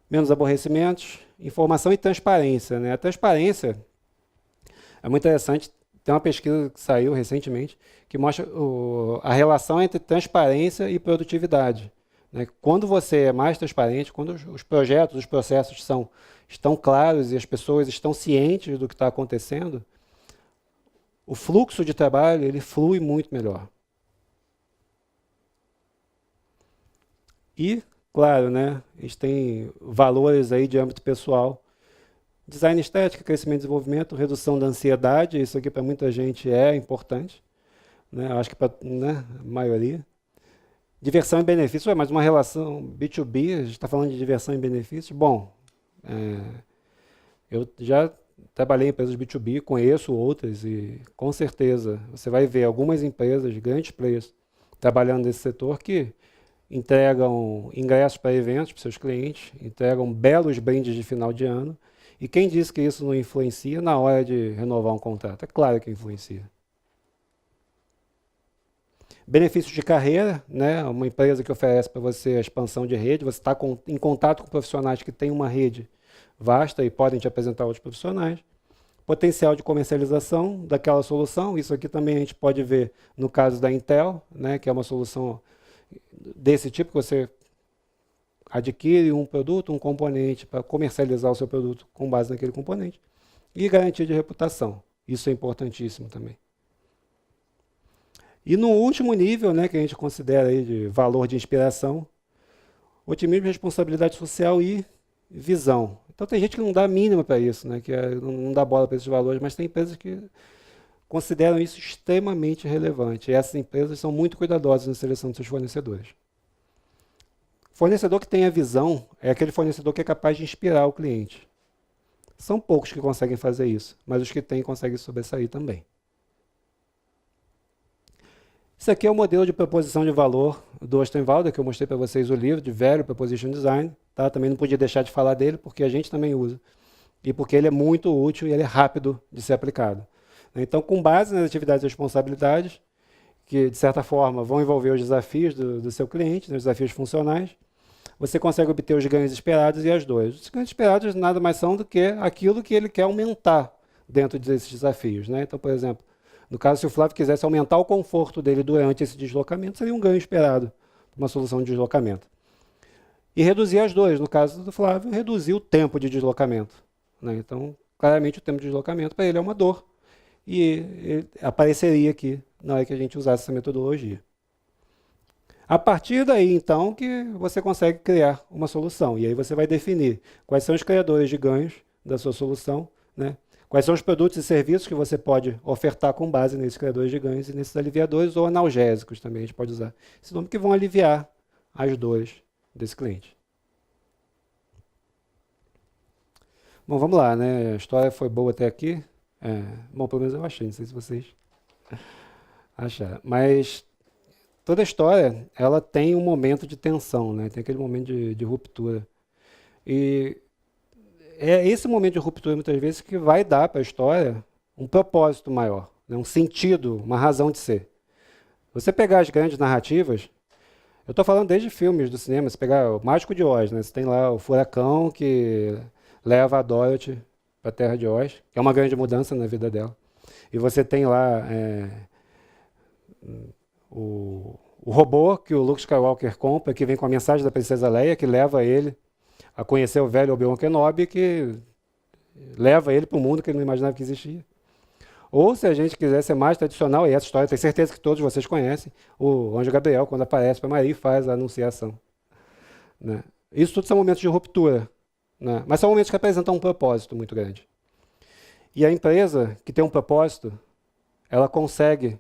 menos aborrecimentos, informação e transparência. Né? A transparência é muito interessante. Tem uma pesquisa que saiu recentemente que mostra a relação entre transparência e produtividade. Né? Quando você é mais transparente, quando os projetos, os processos estão claros e as pessoas estão cientes do que está acontecendo, o fluxo de trabalho ele flui muito melhor. E claro, né? A gente tem valores aí de âmbito pessoal. Design estético, crescimento e desenvolvimento, redução da ansiedade, isso aqui para muita gente é importante, né? Acho que para, né, a maioria. Diversão e benefício, mas uma relação B2B, a gente está falando de diversão e benefício. Bom, eu já trabalhei em empresas B2B, conheço outras e com certeza você vai ver algumas empresas, grandes players, trabalhando nesse setor que entregam ingressos para eventos para seus clientes, entregam belos brindes de final de ano. E quem disse que isso não influencia na hora de renovar um contrato? É claro que influencia. Benefícios de carreira, né? Uma empresa que oferece para você a expansão de rede, você está em contato com profissionais que têm uma rede vasta e podem te apresentar outros profissionais. Potencial de comercialização daquela solução, isso aqui também a gente pode ver no caso da Intel, né? Que é uma solução desse tipo, que você adquire um produto, um componente para comercializar o seu produto com base naquele componente. E garantia de reputação, isso é importantíssimo também. E no último nível, né, que a gente considera aí de valor de inspiração, otimismo, responsabilidade social e visão. Então tem gente que não dá a mínima para isso, né, que não dá bola para esses valores, mas tem empresas que consideram isso extremamente relevante. E essas empresas são muito cuidadosas na seleção de seus fornecedores. Fornecedor que tem a visão é aquele fornecedor que é capaz de inspirar o cliente. São poucos que conseguem fazer isso, mas os que têm conseguem sobressair também. Isso aqui é o modelo de proposição de valor do Ostenwalder, que eu mostrei para vocês o livro de Value Proposition Design. Tá? Também não podia deixar de falar dele, porque a gente também usa. E porque ele é muito útil e ele é rápido de ser aplicado. Então, com base nas atividades e responsabilidades, que de certa forma vão envolver os desafios do seu cliente, né, os desafios funcionais, você consegue obter os ganhos esperados e as dores. Os ganhos esperados nada mais são do que aquilo que ele quer aumentar dentro desses desafios. Né? Então, por exemplo, no caso, se o Flávio quisesse aumentar o conforto dele durante esse deslocamento, seria um ganho esperado, uma solução de deslocamento. E reduzir as dores. No caso do Flávio, reduzir o tempo de deslocamento. Né? Então, claramente, o tempo de deslocamento para ele é uma dor. E ele apareceria aqui na hora que a gente usasse essa metodologia. A partir daí, então, que você consegue criar uma solução. E aí você vai definir quais são os criadores de ganhos da sua solução, né? Quais são os produtos e serviços que você pode ofertar com base nesses criadores de ganhos e nesses aliviadores ou analgésicos também, a gente pode usar esse nome, que vão aliviar as dores desse cliente. Bom, vamos lá, né? A história foi boa até aqui. Bom, pelo menos eu achei, não sei se vocês acharam. Mas toda história, ela tem um momento de tensão, né? Tem aquele momento de ruptura. E é esse momento de ruptura, muitas vezes, que vai dar para a história um propósito maior, né? Um sentido, uma razão de ser. Você pegar as grandes narrativas, eu estou falando desde filmes do cinema, você pegar o Mágico de Oz, né? Você tem lá o furacão que leva a Dorothy para a Terra de Oz, que é uma grande mudança na vida dela. E você tem lá o robô que o Luke Skywalker compra, que vem com a mensagem da Princesa Leia, que leva ele a conhecer o velho Obi-Wan Kenobi, que leva ele para um mundo que ele não imaginava que existia. Ou, se a gente quiser ser mais tradicional, e essa história tenho certeza que todos vocês conhecem, o anjo Gabriel, quando aparece para Maria, faz a anunciação. Né? Isso tudo são momentos de ruptura, né? Mas são momentos que apresentam um propósito muito grande. E a empresa que tem um propósito, ela consegue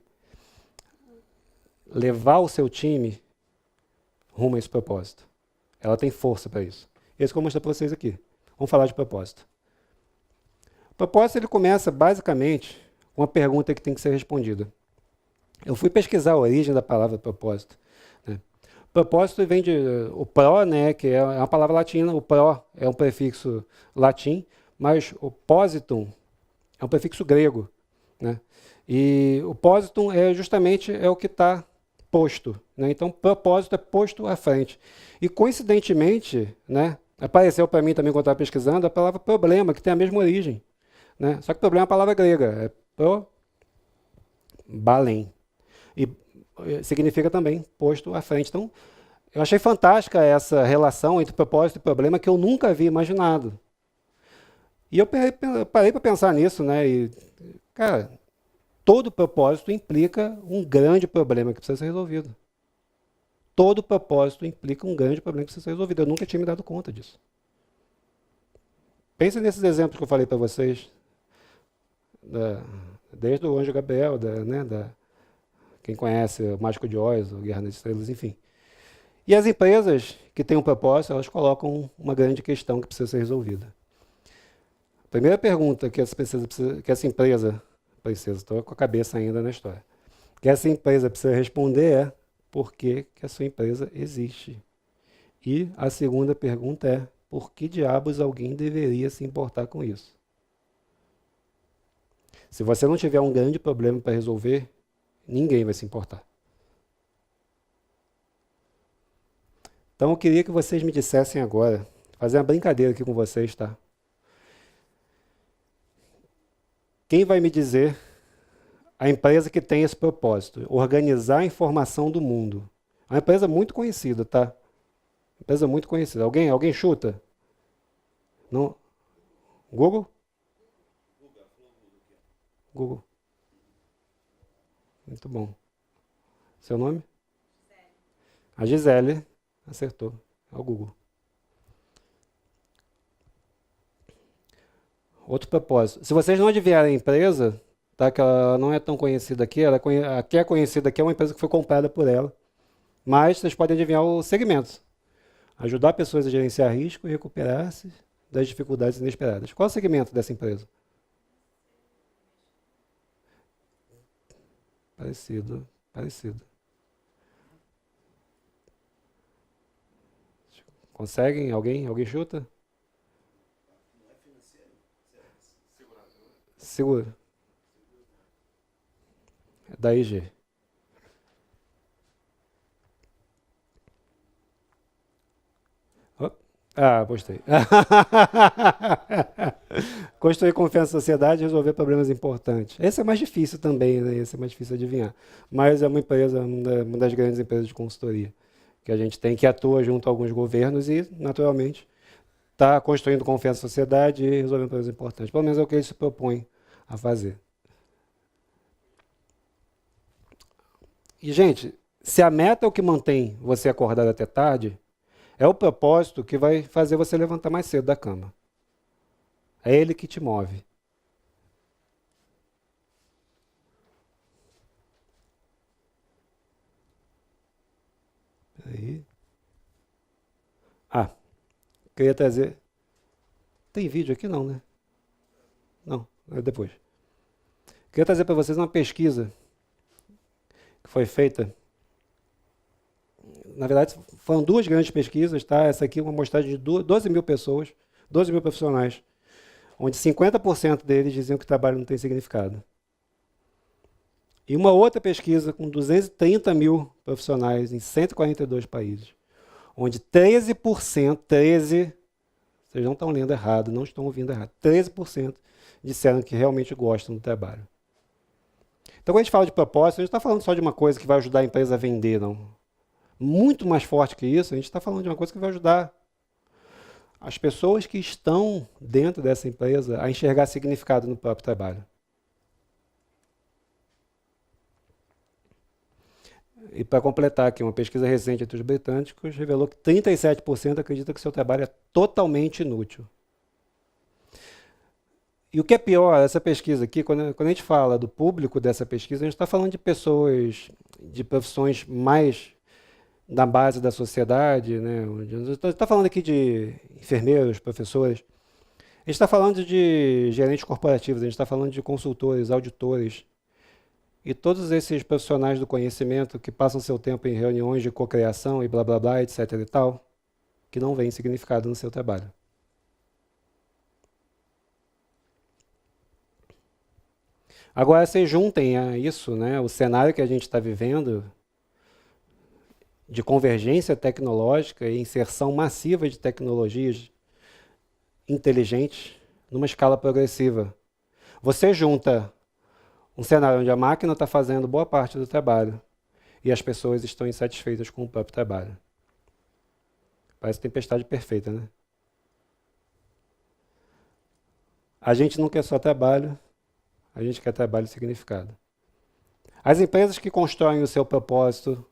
levar o seu time rumo a esse propósito. Ela tem força para isso. Esse que eu vou mostrar para vocês aqui. Vamos falar de propósito. O propósito ele começa basicamente com uma pergunta que tem que ser respondida. Eu fui pesquisar a origem da palavra propósito. Né? Propósito vem de o pro, né, que é uma palavra latina. O pro é um prefixo latim, mas o positum é um prefixo grego. Né? E o positum é justamente o que está posto. Né? Então, propósito é posto à frente. E, coincidentemente, né, apareceu para mim também, quando eu estava pesquisando, a palavra problema, que tem a mesma origem. Né? Só que problema é uma palavra grega, é probalém. E significa também posto à frente. Então, eu achei fantástica essa relação entre propósito e problema que eu nunca havia imaginado. E eu parei para pensar nisso, né? E, cara, todo propósito implica um grande problema que precisa ser resolvido. todo propósito implica um grande problema que precisa ser resolvido. Eu nunca tinha me dado conta disso. Pense nesses exemplos que eu falei para vocês, desde o Anjo Gabriel, quem conhece o Mágico de Oz, o Guerra nas Estrelas, enfim. E as empresas que têm um propósito, elas colocam uma grande questão que precisa ser resolvida. A primeira pergunta que essa empresa precisa, estou com a cabeça ainda na história, que essa empresa precisa responder é por que a sua empresa existe. E a segunda pergunta é por que diabos alguém deveria se importar com isso? Se você não tiver um grande problema para resolver, ninguém vai se importar. Então eu queria que vocês me dissessem agora, fazer uma brincadeira aqui com vocês, tá? Quem vai me dizer a empresa que tem esse propósito? Organizar a informação do mundo. É uma empresa muito conhecida, tá? Empresa muito conhecida. Alguém chuta? Não? Google? Google. Muito bom. Seu nome? A Gisele acertou. É o Google. Outro propósito. Se vocês não adivinharem a empresa, tá, que ela não é tão conhecida aqui, a que é conhecida aqui é uma empresa que foi comprada por ela, mas vocês podem adivinhar o segmento. Ajudar pessoas a gerenciar risco e recuperar-se das dificuldades inesperadas. Qual é o segmento dessa empresa? Parecido. Conseguem? Alguém chuta? Seguro. É da IG. Gostei. Construir confiança na sociedade e resolver problemas importantes. Esse é mais difícil também, né? Esse é mais difícil de adivinhar. Mas é uma empresa, uma das grandes empresas de consultoria que a gente tem, que atua junto a alguns governos e, naturalmente, está construindo confiança na sociedade e resolvendo problemas importantes. Pelo menos é o que ele se propõe a fazer. E, gente, se a meta é o que mantém você acordado até tarde, é o propósito que vai fazer você levantar mais cedo da cama. É ele que te move. Peraí. Queria trazer... Tem vídeo aqui não, né? Não, é depois. Queria trazer para vocês uma pesquisa que foi feita. Na verdade, foram duas grandes pesquisas, tá? Essa aqui é uma amostragem de 12 mil pessoas, 12 mil profissionais, onde 50% deles diziam que o trabalho não tem significado. E uma outra pesquisa com 230 mil profissionais em 142 países, onde 13%, vocês não estão lendo errado, não estão ouvindo errado, 13% disseram que realmente gostam do trabalho. Então, quando a gente fala de propósito, a gente não está falando só de uma coisa que vai ajudar a empresa a vender, não. Muito mais forte que isso, a gente está falando de uma coisa que vai ajudar as pessoas que estão dentro dessa empresa a enxergar significado no próprio trabalho. E para completar aqui, uma pesquisa recente entre os britânicos revelou que 37% acredita que seu trabalho é totalmente inútil. E o que é pior, essa pesquisa aqui, quando a gente fala do público dessa pesquisa, a gente está falando de pessoas, de profissões mais da base da sociedade, né? A gente está falando aqui de enfermeiros, professores, a gente está falando de gerentes corporativos, a gente está falando de consultores, auditores, e todos esses profissionais do conhecimento que passam seu tempo em reuniões de cocriação e blá blá blá, etc e tal, que não veem significado no seu trabalho. Agora, vocês juntem a isso, né, o cenário que a gente está vivendo de convergência tecnológica e inserção massiva de tecnologias inteligentes numa escala progressiva. Você junta um cenário onde a máquina está fazendo boa parte do trabalho e as pessoas estão insatisfeitas com o próprio trabalho. Parece tempestade perfeita, né? A gente não quer só trabalho, a gente quer trabalho e significado. As empresas que constroem o seu propósito,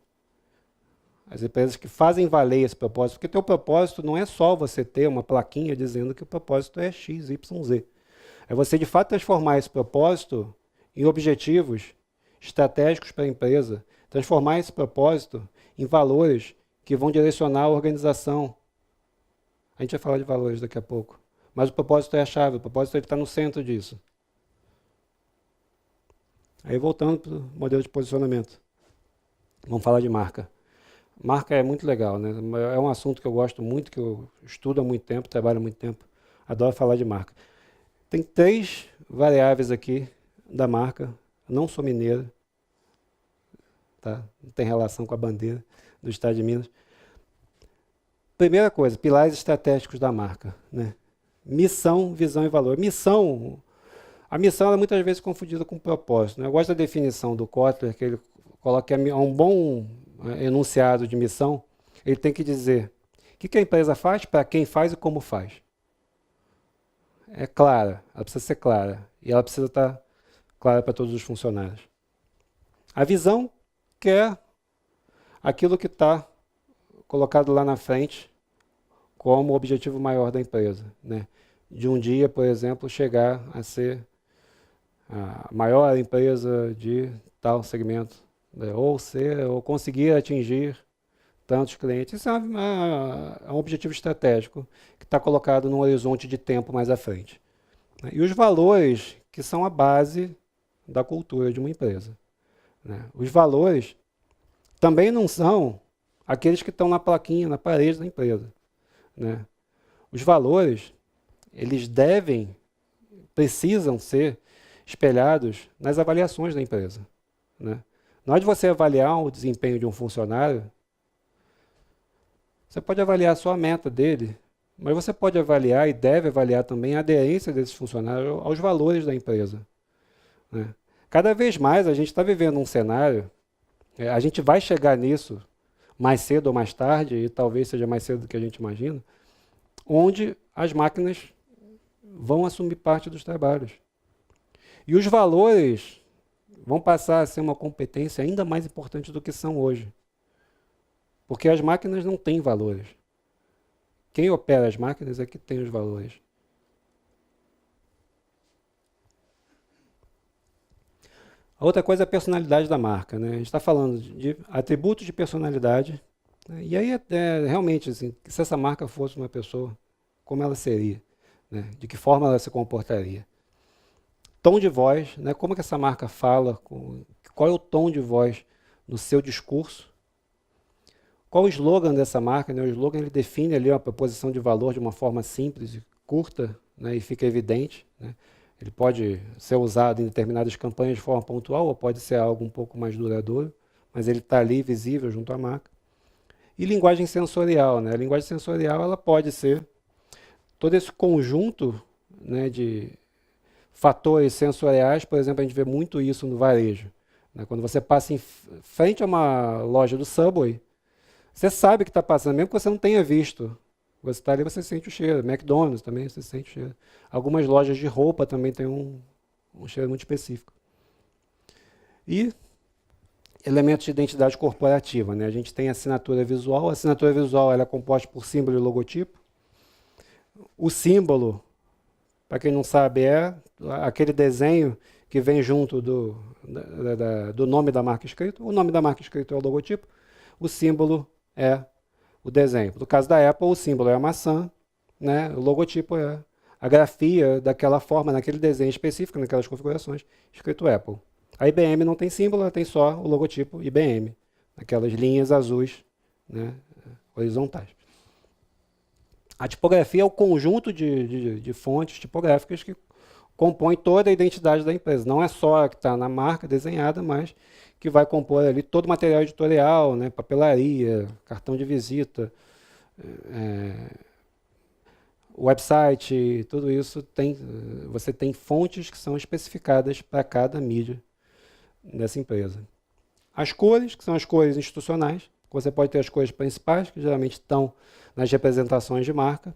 As empresas que fazem valer esse propósito, porque teu propósito não é só você ter uma plaquinha dizendo que o propósito é X, Y, Z. É você, de fato, transformar esse propósito em objetivos estratégicos para a empresa, transformar esse propósito em valores que vão direcionar a organização. A gente vai falar de valores daqui a pouco. Mas o propósito é a chave, o propósito está no centro disso. Aí voltando para o modelo de posicionamento. Vamos falar de marca. Marca é muito legal, né? É um assunto que eu gosto muito, que eu estudo há muito tempo, trabalho há muito tempo. Adoro falar de marca. Tem 3 variáveis aqui da marca. Não sou mineiro, tá? Não tem relação com a bandeira do Estado de Minas. Primeira coisa, pilares estratégicos da marca, né? Missão, visão e valor. A missão ela é muitas vezes confundida com propósito, né? Eu gosto da definição do Kotler, que ele coloca que um bom enunciado de missão, ele tem que dizer o que a empresa faz, para quem faz e como faz. É clara, ela precisa ser clara. E ela precisa estar clara para todos os funcionários. A visão, que é aquilo que está colocado lá na frente como objetivo maior da empresa, né? De um dia, por exemplo, chegar a ser a maior empresa de tal segmento, né? Ou conseguir atingir tantos clientes. Isso é um objetivo estratégico que está colocado num horizonte de tempo mais à frente, né? E os valores que são a base da cultura de uma empresa, né? Os valores também não são aqueles que estão na plaquinha, na parede da empresa, né? Os valores, eles precisam ser espelhados nas avaliações da empresa, né? Na hora de você avaliar o desempenho de um funcionário, você pode avaliar só a meta dele, mas você pode avaliar e deve avaliar também a aderência desses funcionários aos valores da empresa, né? Cada vez mais a gente está vivendo um cenário, a gente vai chegar nisso mais cedo ou mais tarde, e talvez seja mais cedo do que a gente imagina, onde as máquinas vão assumir parte dos trabalhos. E os valores vão passar a ser uma competência ainda mais importante do que são hoje. Porque as máquinas não têm valores. Quem opera as máquinas é que tem os valores. A outra coisa é a personalidade da marca, né? A gente está falando de atributos de personalidade, né? E aí, realmente, assim, se essa marca fosse uma pessoa, como ela seria, né? De que forma ela se comportaria? Tom de voz, né? Como que essa marca fala, qual é o tom de voz no seu discurso? Qual o slogan dessa marca, né? O slogan ele define ali uma proposição de valor de uma forma simples e curta, né? E fica evidente, né? Ele pode ser usado em determinadas campanhas de forma pontual, ou pode ser algo um pouco mais duradouro, mas ele está ali visível junto à marca. E linguagem sensorial, né? A linguagem sensorial ela pode ser todo esse conjunto, né, de fatores sensoriais. Por exemplo, a gente vê muito isso no varejo, né? Quando você passa em frente a uma loja do Subway, você sabe que está passando, mesmo que você não tenha visto. Você está ali, você sente o cheiro. McDonald's também, você sente o cheiro. Algumas lojas de roupa também têm um cheiro muito específico. E elementos de identidade corporativa, né? A gente tem a assinatura visual. A assinatura visual ela é composta por símbolo e logotipo. O símbolo, para quem não sabe, é aquele desenho que vem junto do nome da marca escrito. O nome da marca escrito é o logotipo. O símbolo é o desenho. No caso da Apple, o símbolo é a maçã, né? O logotipo é a grafia daquela forma, naquele desenho específico, naquelas configurações, escrito Apple. A IBM não tem símbolo, ela tem só o logotipo IBM, aquelas linhas azuis, né, horizontais. A tipografia é o conjunto de fontes tipográficas que compõe toda a identidade da empresa. Não é só a que está na marca desenhada, mas que vai compor ali todo o material editorial, né, papelaria, cartão de visita, website, tudo isso você tem fontes que são especificadas para cada mídia dessa empresa. As cores, que são as cores institucionais, você pode ter as cores principais, que geralmente estão nas representações de marca.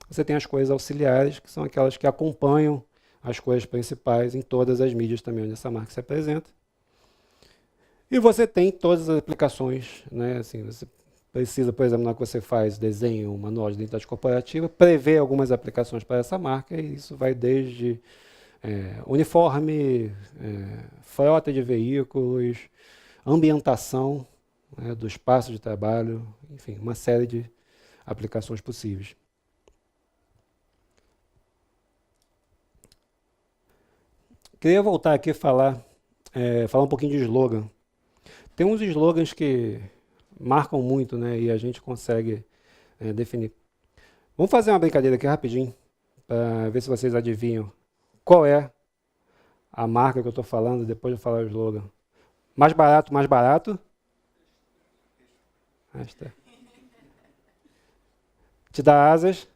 Você tem as cores auxiliares, que são aquelas que acompanham as cores principais em todas as mídias também onde essa marca se apresenta. E você tem todas as aplicações, né? Assim, você precisa, por exemplo, na hora que você faz desenho, um manual de identidade corporativa, prever algumas aplicações para essa marca, e isso vai desde uniforme, frota de veículos, ambientação, né, do espaço de trabalho, enfim, uma série de aplicações possíveis. Queria voltar aqui e falar um pouquinho de slogan. Tem uns slogans que marcam muito, né, e a gente consegue definir. Vamos fazer uma brincadeira aqui rapidinho, para ver se vocês adivinham qual é a marca que eu estou falando depois de falar o slogan. Mais barato, mais barato. Esta. Te dá asas.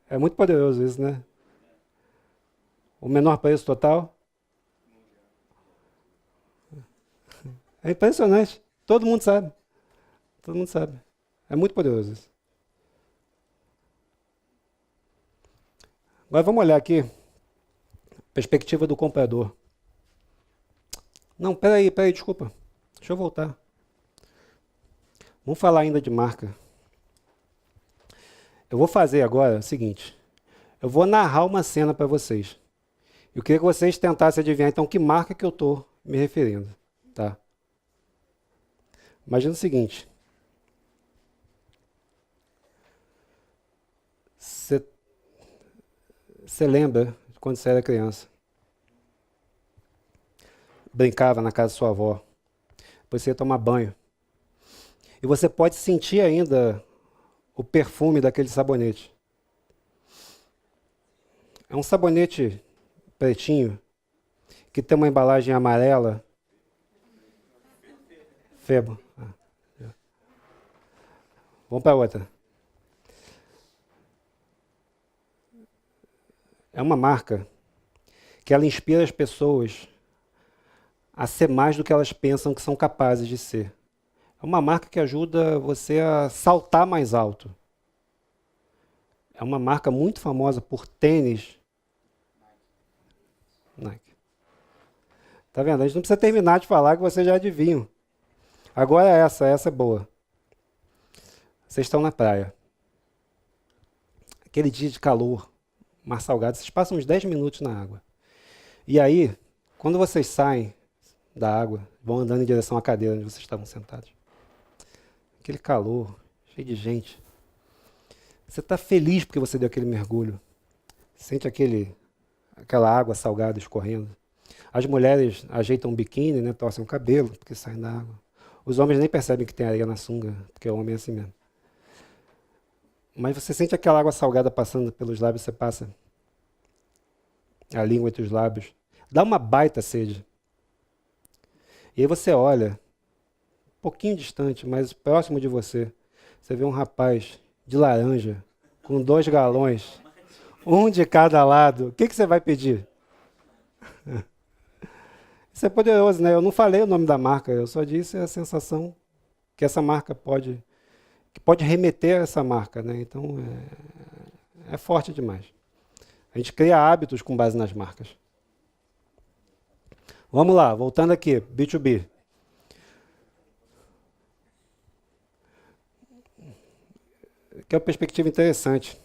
É muito poderoso isso, né? O menor preço total. É impressionante. Todo mundo sabe. Todo mundo sabe. É muito poderoso isso. Agora vamos olhar aqui. Perspectiva do comprador. Não, peraí, desculpa. Deixa eu voltar. Vamos falar ainda de marca. Eu vou fazer agora o seguinte. Eu vou narrar uma cena para vocês. Eu queria que vocês tentassem adivinhar, então, que marca que eu estou me referindo. Tá? Imagina o seguinte. Você lembra de quando você era criança? Brincava na casa da sua avó. Depois você ia tomar banho. E você pode sentir ainda o perfume daquele sabonete. É um sabonete pretinho, que tem uma embalagem amarela. Febo. Vamos para outra. É uma marca que ela inspira as pessoas a ser mais do que elas pensam que são capazes de ser. É uma marca que ajuda você a saltar mais alto. É uma marca muito famosa por tênis. Nike. Tá vendo? A gente não precisa terminar de falar que vocês já adivinham. Agora essa é boa. Vocês estão na praia. Aquele dia de calor, mar salgado, vocês passam uns 10 minutos na água. E aí, quando vocês saem da água, vão andando em direção à cadeira onde vocês estavam sentados. Aquele calor, cheio de gente. Você está feliz porque você deu aquele mergulho. Sente aquela água salgada escorrendo. As mulheres ajeitam o biquíni, né, torcem o cabelo, porque saem da água. Os homens nem percebem que tem areia na sunga, porque o homem é assim mesmo. Mas você sente aquela água salgada passando pelos lábios, você passa a língua entre os lábios. Dá uma baita sede. E aí você olha, um pouquinho distante, mas próximo de você, você vê um rapaz de laranja, com 2 galões, um de cada lado. O que você vai pedir? Isso é poderoso, né? Eu não falei o nome da marca, eu só disse a sensação que essa marca pode remeter a essa marca, né? Então, é forte demais. A gente cria hábitos com base nas marcas. Vamos lá, voltando aqui, B2B. Que é uma perspectiva interessante.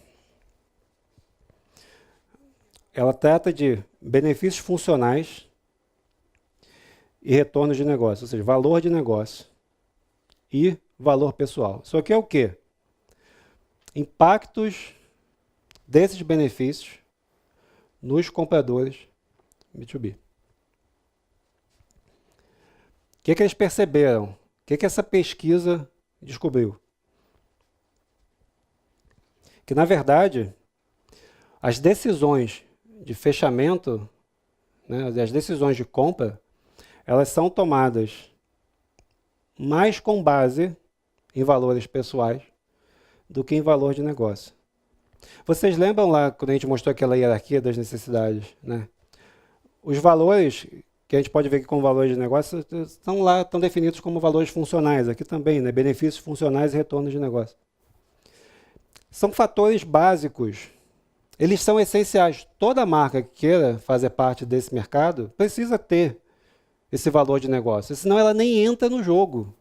Ela trata de benefícios funcionais e retornos de negócio, ou seja, valor de negócio e valor pessoal. Isso aqui é o quê? Impactos desses benefícios nos compradores B2B. O que eles perceberam? O que essa pesquisa descobriu? Que, na verdade, as decisões de fechamento, né, as decisões de compra, elas são tomadas mais com base em valores pessoais do que em valor de negócio. Vocês lembram lá, quando a gente mostrou aquela hierarquia das necessidades, né? Os valores que a gente pode ver aqui como valores de negócio estão lá, estão definidos como valores funcionais, aqui também, né? Benefícios funcionais e retornos de negócio. São fatores básicos. Eles são essenciais. Toda marca que queira fazer parte desse mercado precisa ter esse valor de negócio, senão ela nem entra no jogo.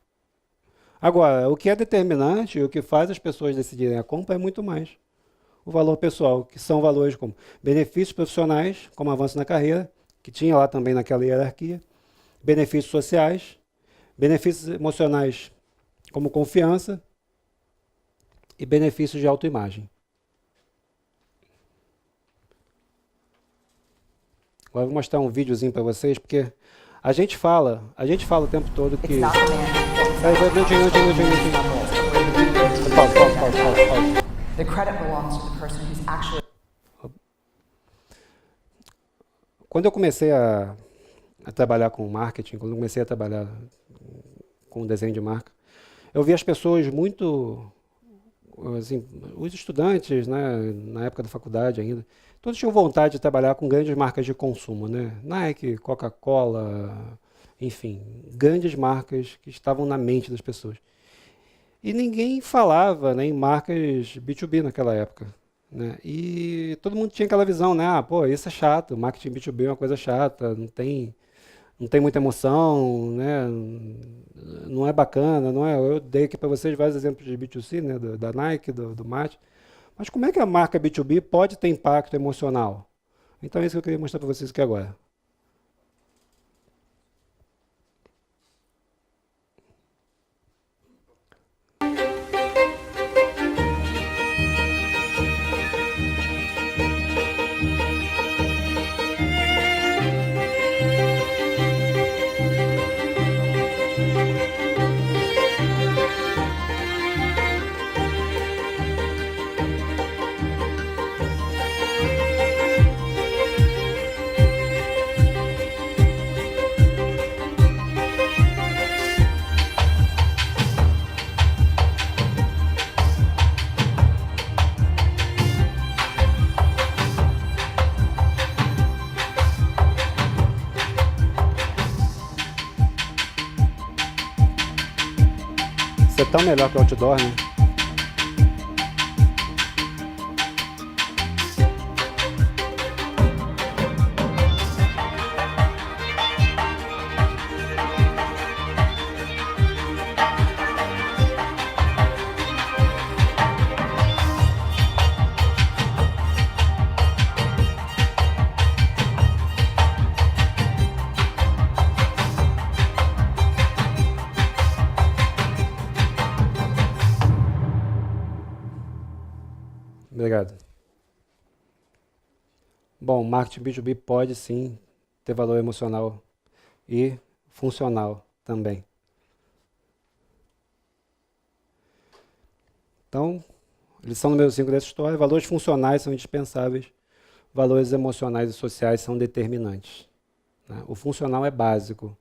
Agora, o que é determinante, o que faz as pessoas decidirem a compra é muito mais o valor pessoal, que são valores como benefícios profissionais, como avanço na carreira, que tinha lá também naquela hierarquia, benefícios sociais, benefícios emocionais, como confiança, e benefícios de autoimagem. Agora eu vou mostrar um videozinho para vocês, porque a gente fala o tempo todo que... It's not the man. Pausa. The credit belongs to the person who's actually. Quando eu comecei a trabalhar com marketing, quando eu comecei a trabalhar com desenho de marca, eu vi as pessoas muito, assim, os estudantes, né, na época da faculdade ainda, todos tinham vontade de trabalhar com grandes marcas de consumo, né? Nike, Coca-Cola, enfim, grandes marcas que estavam na mente das pessoas. E ninguém falava, né, em marcas B2B naquela época, né? E todo mundo tinha aquela visão, né? Ah, pô, isso é chato, marketing B2B é uma coisa chata, não tem muita emoção, né? Não é bacana, não é? Eu dei aqui para vocês vários exemplos de B2C, né? Da Nike, do Mate. Mas como é que a marca B2B pode ter impacto emocional? Então é isso que eu queria mostrar para vocês aqui agora. Isso é tão melhor que o outdoor, né? Obrigado. Bom, marketing B2B pode sim ter valor emocional e funcional também. Então, lição número 5 dessa história: valores funcionais são indispensáveis, valores emocionais e sociais são determinantes, né? O funcional é básico,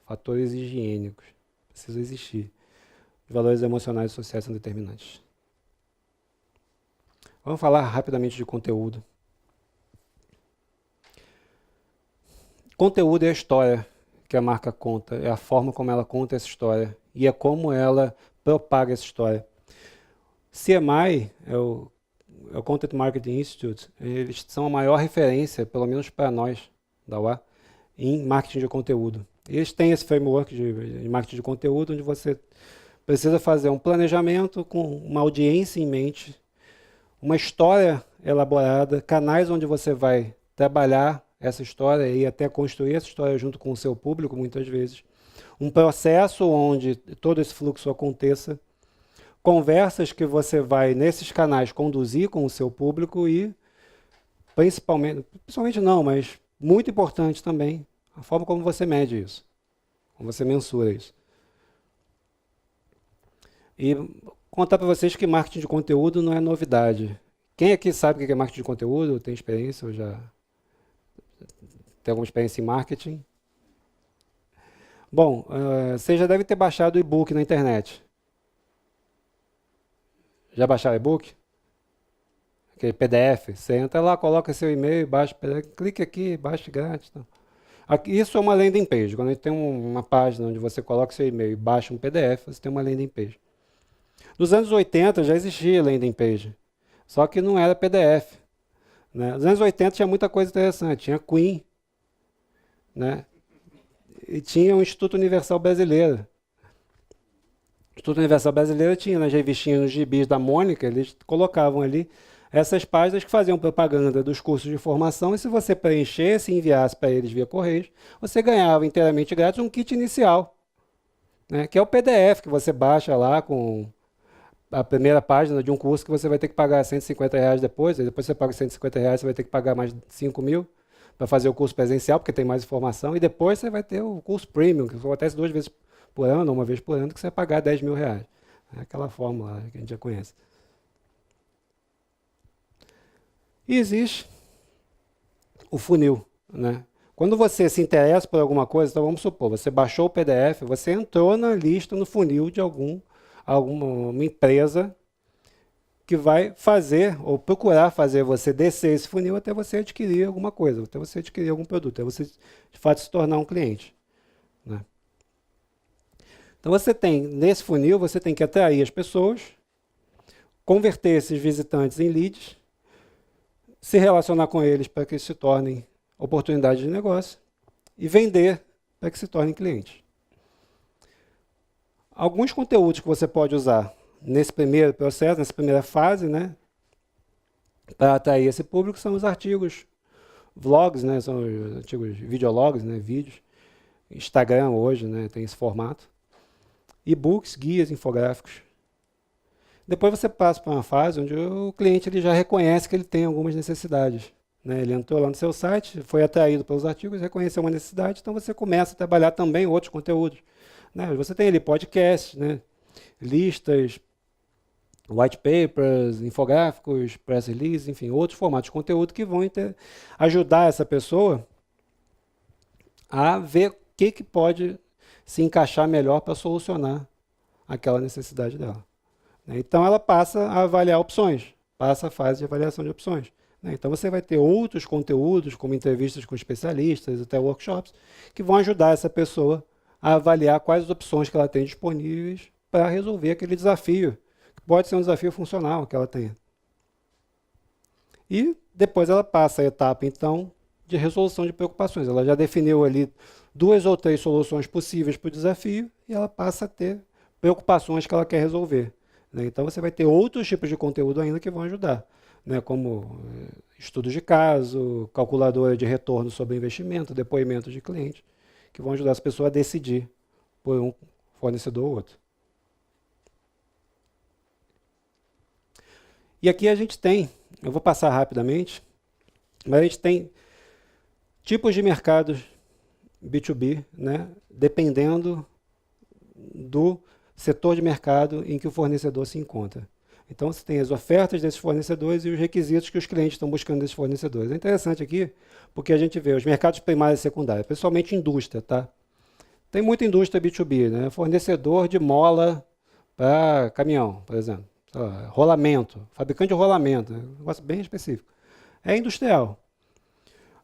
fatores higiênicos precisam existir. Os valores emocionais e sociais são determinantes. Vamos falar rapidamente de conteúdo. Conteúdo é a história que a marca conta, é a forma como ela conta essa história e é como ela propaga essa história. CMI, é o Content Marketing Institute, eles são a maior referência, pelo menos para nós, da UA, em marketing de conteúdo. Eles têm esse framework de marketing de conteúdo, onde você precisa fazer um planejamento com uma audiência em mente, uma história elaborada, canais onde você vai trabalhar essa história e até construir essa história junto com o seu público, muitas vezes. Um processo onde todo esse fluxo aconteça, conversas que você vai, nesses canais, conduzir com o seu público e, principalmente não, mas muito importante também, a forma como você mede isso, como você mensura isso. E contar para vocês que marketing de conteúdo não é novidade. Quem aqui sabe o que é marketing de conteúdo? Tem experiência? Ou já tem alguma experiência em marketing? Bom, você já deve ter baixado o e-book na internet. Já baixaram o e-book? Aquele PDF. Você entra lá, coloca seu e-mail, baixa o PDF, clique aqui, baixa grátis. Então. Isso é uma landing page. Quando a gente tem uma página onde você coloca seu e-mail e baixa um PDF, você tem uma landing page. Nos anos 80 já existia landing page, só que não era PDF. Né? Nos anos 80 tinha muita coisa interessante, tinha Queen, né? E tinha o Instituto Universal Brasileiro. Instituto Universal Brasileiro tinha nas revistinhas, nos gibis da Mônica, eles colocavam ali essas páginas que faziam propaganda dos cursos de formação, e se você preenchesse e enviasse para eles via Correios, você ganhava inteiramente grátis um kit inicial, né, que é o PDF que você baixa lá com a primeira página de um curso que você vai ter que pagar R$ 150 depois, e depois você paga R$ 150, você vai ter que pagar mais 5 mil para fazer o curso presencial, porque tem mais informação, e depois você vai ter o curso premium, que acontece 2 vezes por ano, ou 1 vez por ano, que você vai pagar R$ 10 mil. É aquela fórmula que a gente já conhece. E existe o funil, né? Quando você se interessa por alguma coisa, então vamos supor, você baixou o PDF, você entrou na lista, no funil de alguma empresa que vai fazer ou procurar fazer você descer esse funil até você adquirir alguma coisa, até você adquirir algum produto, até você de fato se tornar um cliente, né? Então você tem, nesse funil, você tem que atrair as pessoas, converter esses visitantes em leads, se relacionar com eles para que se tornem oportunidades de negócio e vender para que se tornem clientes. Alguns conteúdos que você pode usar nesse primeiro processo, nessa primeira fase, né, para atrair esse público, são os artigos, vlogs, né, são os artigos videologs, né, vídeos. Instagram hoje, né, tem esse formato. E-books, guias, infográficos. Depois você passa para uma fase onde o cliente ele já reconhece que ele tem algumas necessidades, né? Ele entrou lá no seu site, foi atraído pelos artigos, reconheceu uma necessidade, então você começa a trabalhar também outros conteúdos, né? Você tem ali podcasts, né? Listas, white papers, infográficos, press release, enfim, outros formatos de conteúdo que vão ajudar essa pessoa a ver o que pode se encaixar melhor para solucionar aquela necessidade dela. Então ela passa a avaliar opções, passa a fase de avaliação de opções. Então você vai ter outros conteúdos, como entrevistas com especialistas, até workshops, que vão ajudar essa pessoa a avaliar quais as opções que ela tem disponíveis para resolver aquele desafio, que pode ser um desafio funcional que ela tenha. E depois ela passa a etapa, então, de resolução de preocupações. Ela já definiu ali 2 ou 3 soluções possíveis para o desafio e ela passa a ter preocupações que ela quer resolver. Então você vai ter outros tipos de conteúdo ainda que vão ajudar, né, como estudos de caso, calculadora de retorno sobre investimento, depoimentos de clientes, que vão ajudar as pessoas a decidir por um fornecedor ou outro. E aqui a gente tem, eu vou passar rapidamente, mas a gente tem tipos de mercados B2B, né, dependendo do setor de mercado em que o fornecedor se encontra. Então você tem as ofertas desses fornecedores e os requisitos que os clientes estão buscando desses fornecedores. É interessante aqui, porque a gente vê os mercados primários e secundários, principalmente indústria, tá? Tem muita indústria B2B, né? Fornecedor de mola para caminhão, por exemplo. Rolamento, fabricante de rolamento, né? Um negócio bem específico. É industrial.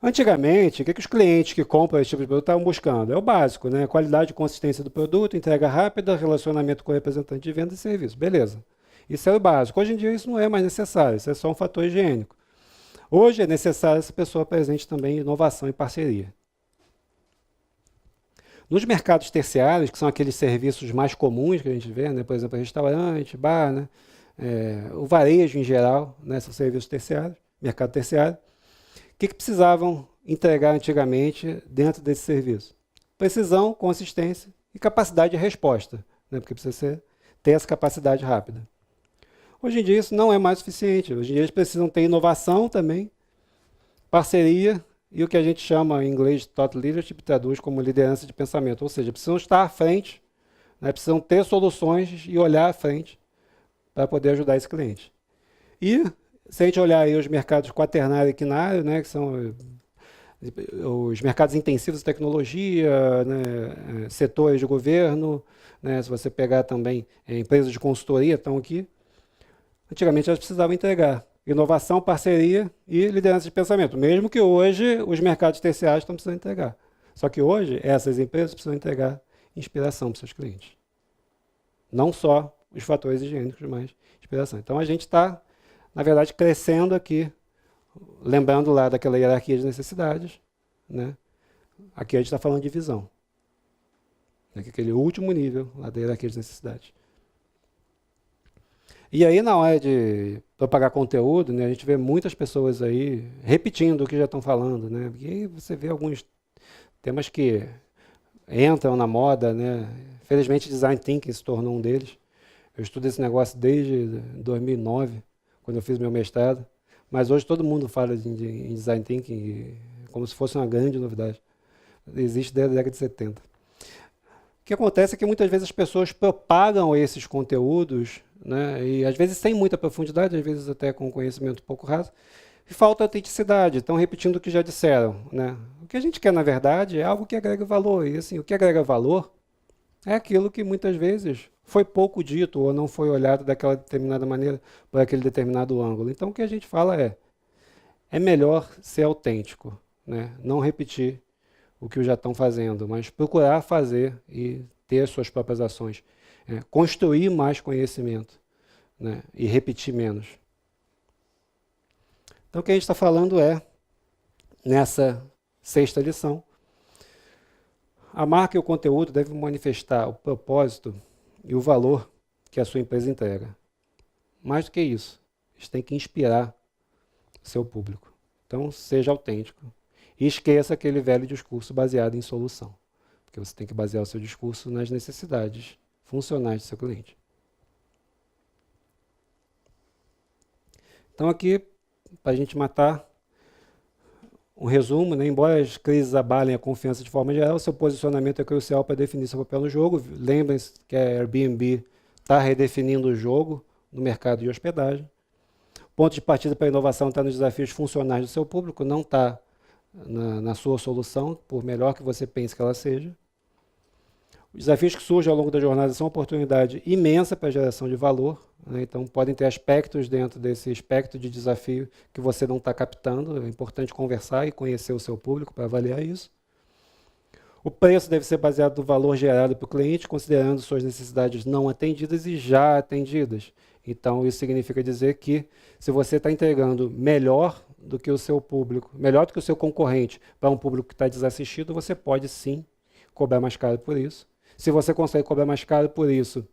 Antigamente, o que os clientes que compram esse tipo de produto estavam buscando? É o básico, né? Qualidade e consistência do produto, entrega rápida, relacionamento com o representante de venda e serviço. Beleza. Isso é o básico. Hoje em dia isso não é mais necessário, isso é só um fator higiênico. Hoje é necessário essa pessoa presente também em inovação e parceria. Nos mercados terciários, que são aqueles serviços mais comuns que a gente vê, né? Por exemplo, restaurante, bar, né? O varejo em geral, né? São serviços terciários, mercado terciário. O que precisavam entregar antigamente dentro desse serviço? Precisão, consistência e capacidade de resposta, né? Porque precisa ter essa capacidade rápida. Hoje em dia isso não é mais suficiente. Hoje em dia eles precisam ter inovação também, parceria e o que a gente chama em inglês de thought leadership, traduz como liderança de pensamento. Ou seja, precisam estar à frente, né? Precisam ter soluções e olhar à frente para poder ajudar esse cliente. E se a gente olhar aí os mercados quaternário e quinário, né, que são os mercados intensivos de tecnologia, né, setores de governo, né, se você pegar também empresas de consultoria, estão aqui. Antigamente elas precisavam entregar inovação, parceria e liderança de pensamento, mesmo que hoje os mercados terciários estão precisando entregar. Só que hoje essas empresas precisam entregar inspiração para os seus clientes. Não só os fatores higiênicos, mas inspiração. Então a gente está, na verdade, crescendo aqui, lembrando lá daquela hierarquia de necessidades, né? Aqui a gente está falando de visão. Aquele último nível lá da hierarquia de necessidades. E aí, na hora de propagar conteúdo, né, a gente vê muitas pessoas aí repetindo o que já estão falando, né? E aí você vê alguns temas que entram na moda, né? Felizmente, design thinking se tornou um deles. Eu estudo esse negócio desde 2009, quando eu fiz meu mestrado. Mas hoje todo mundo fala em design thinking como se fosse uma grande novidade. Existe desde a década de 70. O que acontece é que muitas vezes as pessoas propagam esses conteúdos, né, e às vezes sem muita profundidade, às vezes até com conhecimento pouco raso, e falta autenticidade, estão repetindo o que já disseram. Né? O que a gente quer, na verdade, é algo que agrega valor. E assim, o que agrega valor é aquilo que muitas vezes foi pouco dito ou não foi olhado daquela determinada maneira, por aquele determinado ângulo. Então o que a gente fala é melhor ser autêntico, né? Não repetir o que já estão fazendo, mas procurar fazer e ter suas próprias ações. Construir mais conhecimento, né? E repetir menos. Então o que a gente está falando nessa sexta lição, a marca e o conteúdo devem manifestar o propósito e o valor que a sua empresa entrega. Mais do que isso, eles têm que inspirar o seu público. Então, seja autêntico. E esqueça aquele velho discurso baseado em solução. Porque você tem que basear o seu discurso nas necessidades funcionais do seu cliente. Então, aqui, para a gente matar um resumo, né? Embora as crises abalem a confiança de forma geral, seu posicionamento é crucial para definir seu papel no jogo. Lembrem-se que a Airbnb está redefinindo o jogo no mercado de hospedagem. O ponto de partida para a inovação está nos desafios funcionais do seu público, não está na sua solução, por melhor que você pense que ela seja. Os desafios que surgem ao longo da jornada são uma oportunidade imensa para a geração de valor, né? Então podem ter aspectos dentro desse espectro de desafio que você não está captando. É importante conversar e conhecer o seu público para avaliar isso. O preço deve ser baseado no valor gerado para o cliente, considerando suas necessidades não atendidas e já atendidas. Então isso significa dizer que se você está entregando melhor do que o seu público, melhor do que o seu concorrente para um público que está desassistido, você pode sim cobrar mais caro por isso. Se você consegue cobrar mais caro por isso,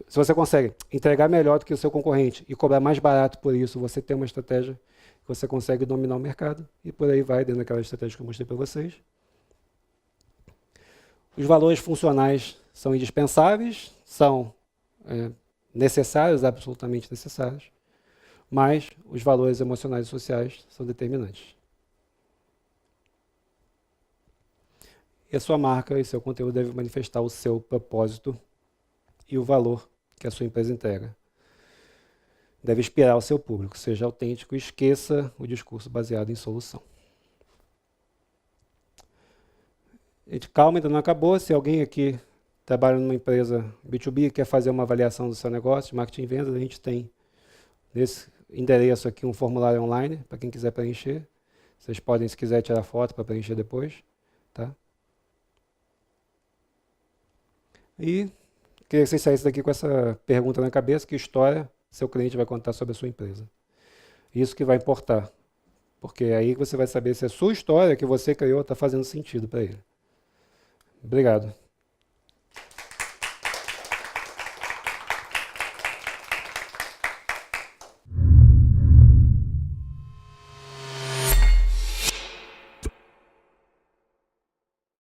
se você consegue entregar melhor do que o seu concorrente e cobrar mais barato por isso, você tem uma estratégia que você consegue dominar o mercado e por aí vai, dentro daquela estratégia que eu mostrei para vocês. Os valores funcionais são indispensáveis, são necessários, absolutamente necessários, mas os valores emocionais e sociais são determinantes. E a sua marca e seu conteúdo devem manifestar o seu propósito e o valor que a sua empresa entrega. Deve inspirar o seu público, seja autêntico e esqueça o discurso baseado em solução. Calma, ainda não acabou. Se alguém aqui trabalha numa empresa B2B e quer fazer uma avaliação do seu negócio, marketing e vendas, a gente tem nesse endereço aqui um formulário online para quem quiser preencher. Vocês podem, se quiser, tirar foto para preencher depois. Tá? E queria que vocês saíssem daqui com essa pergunta na cabeça: que história seu cliente vai contar sobre a sua empresa? Isso que vai importar, porque é aí você vai saber se a sua história que você criou está fazendo sentido para ele. Obrigado.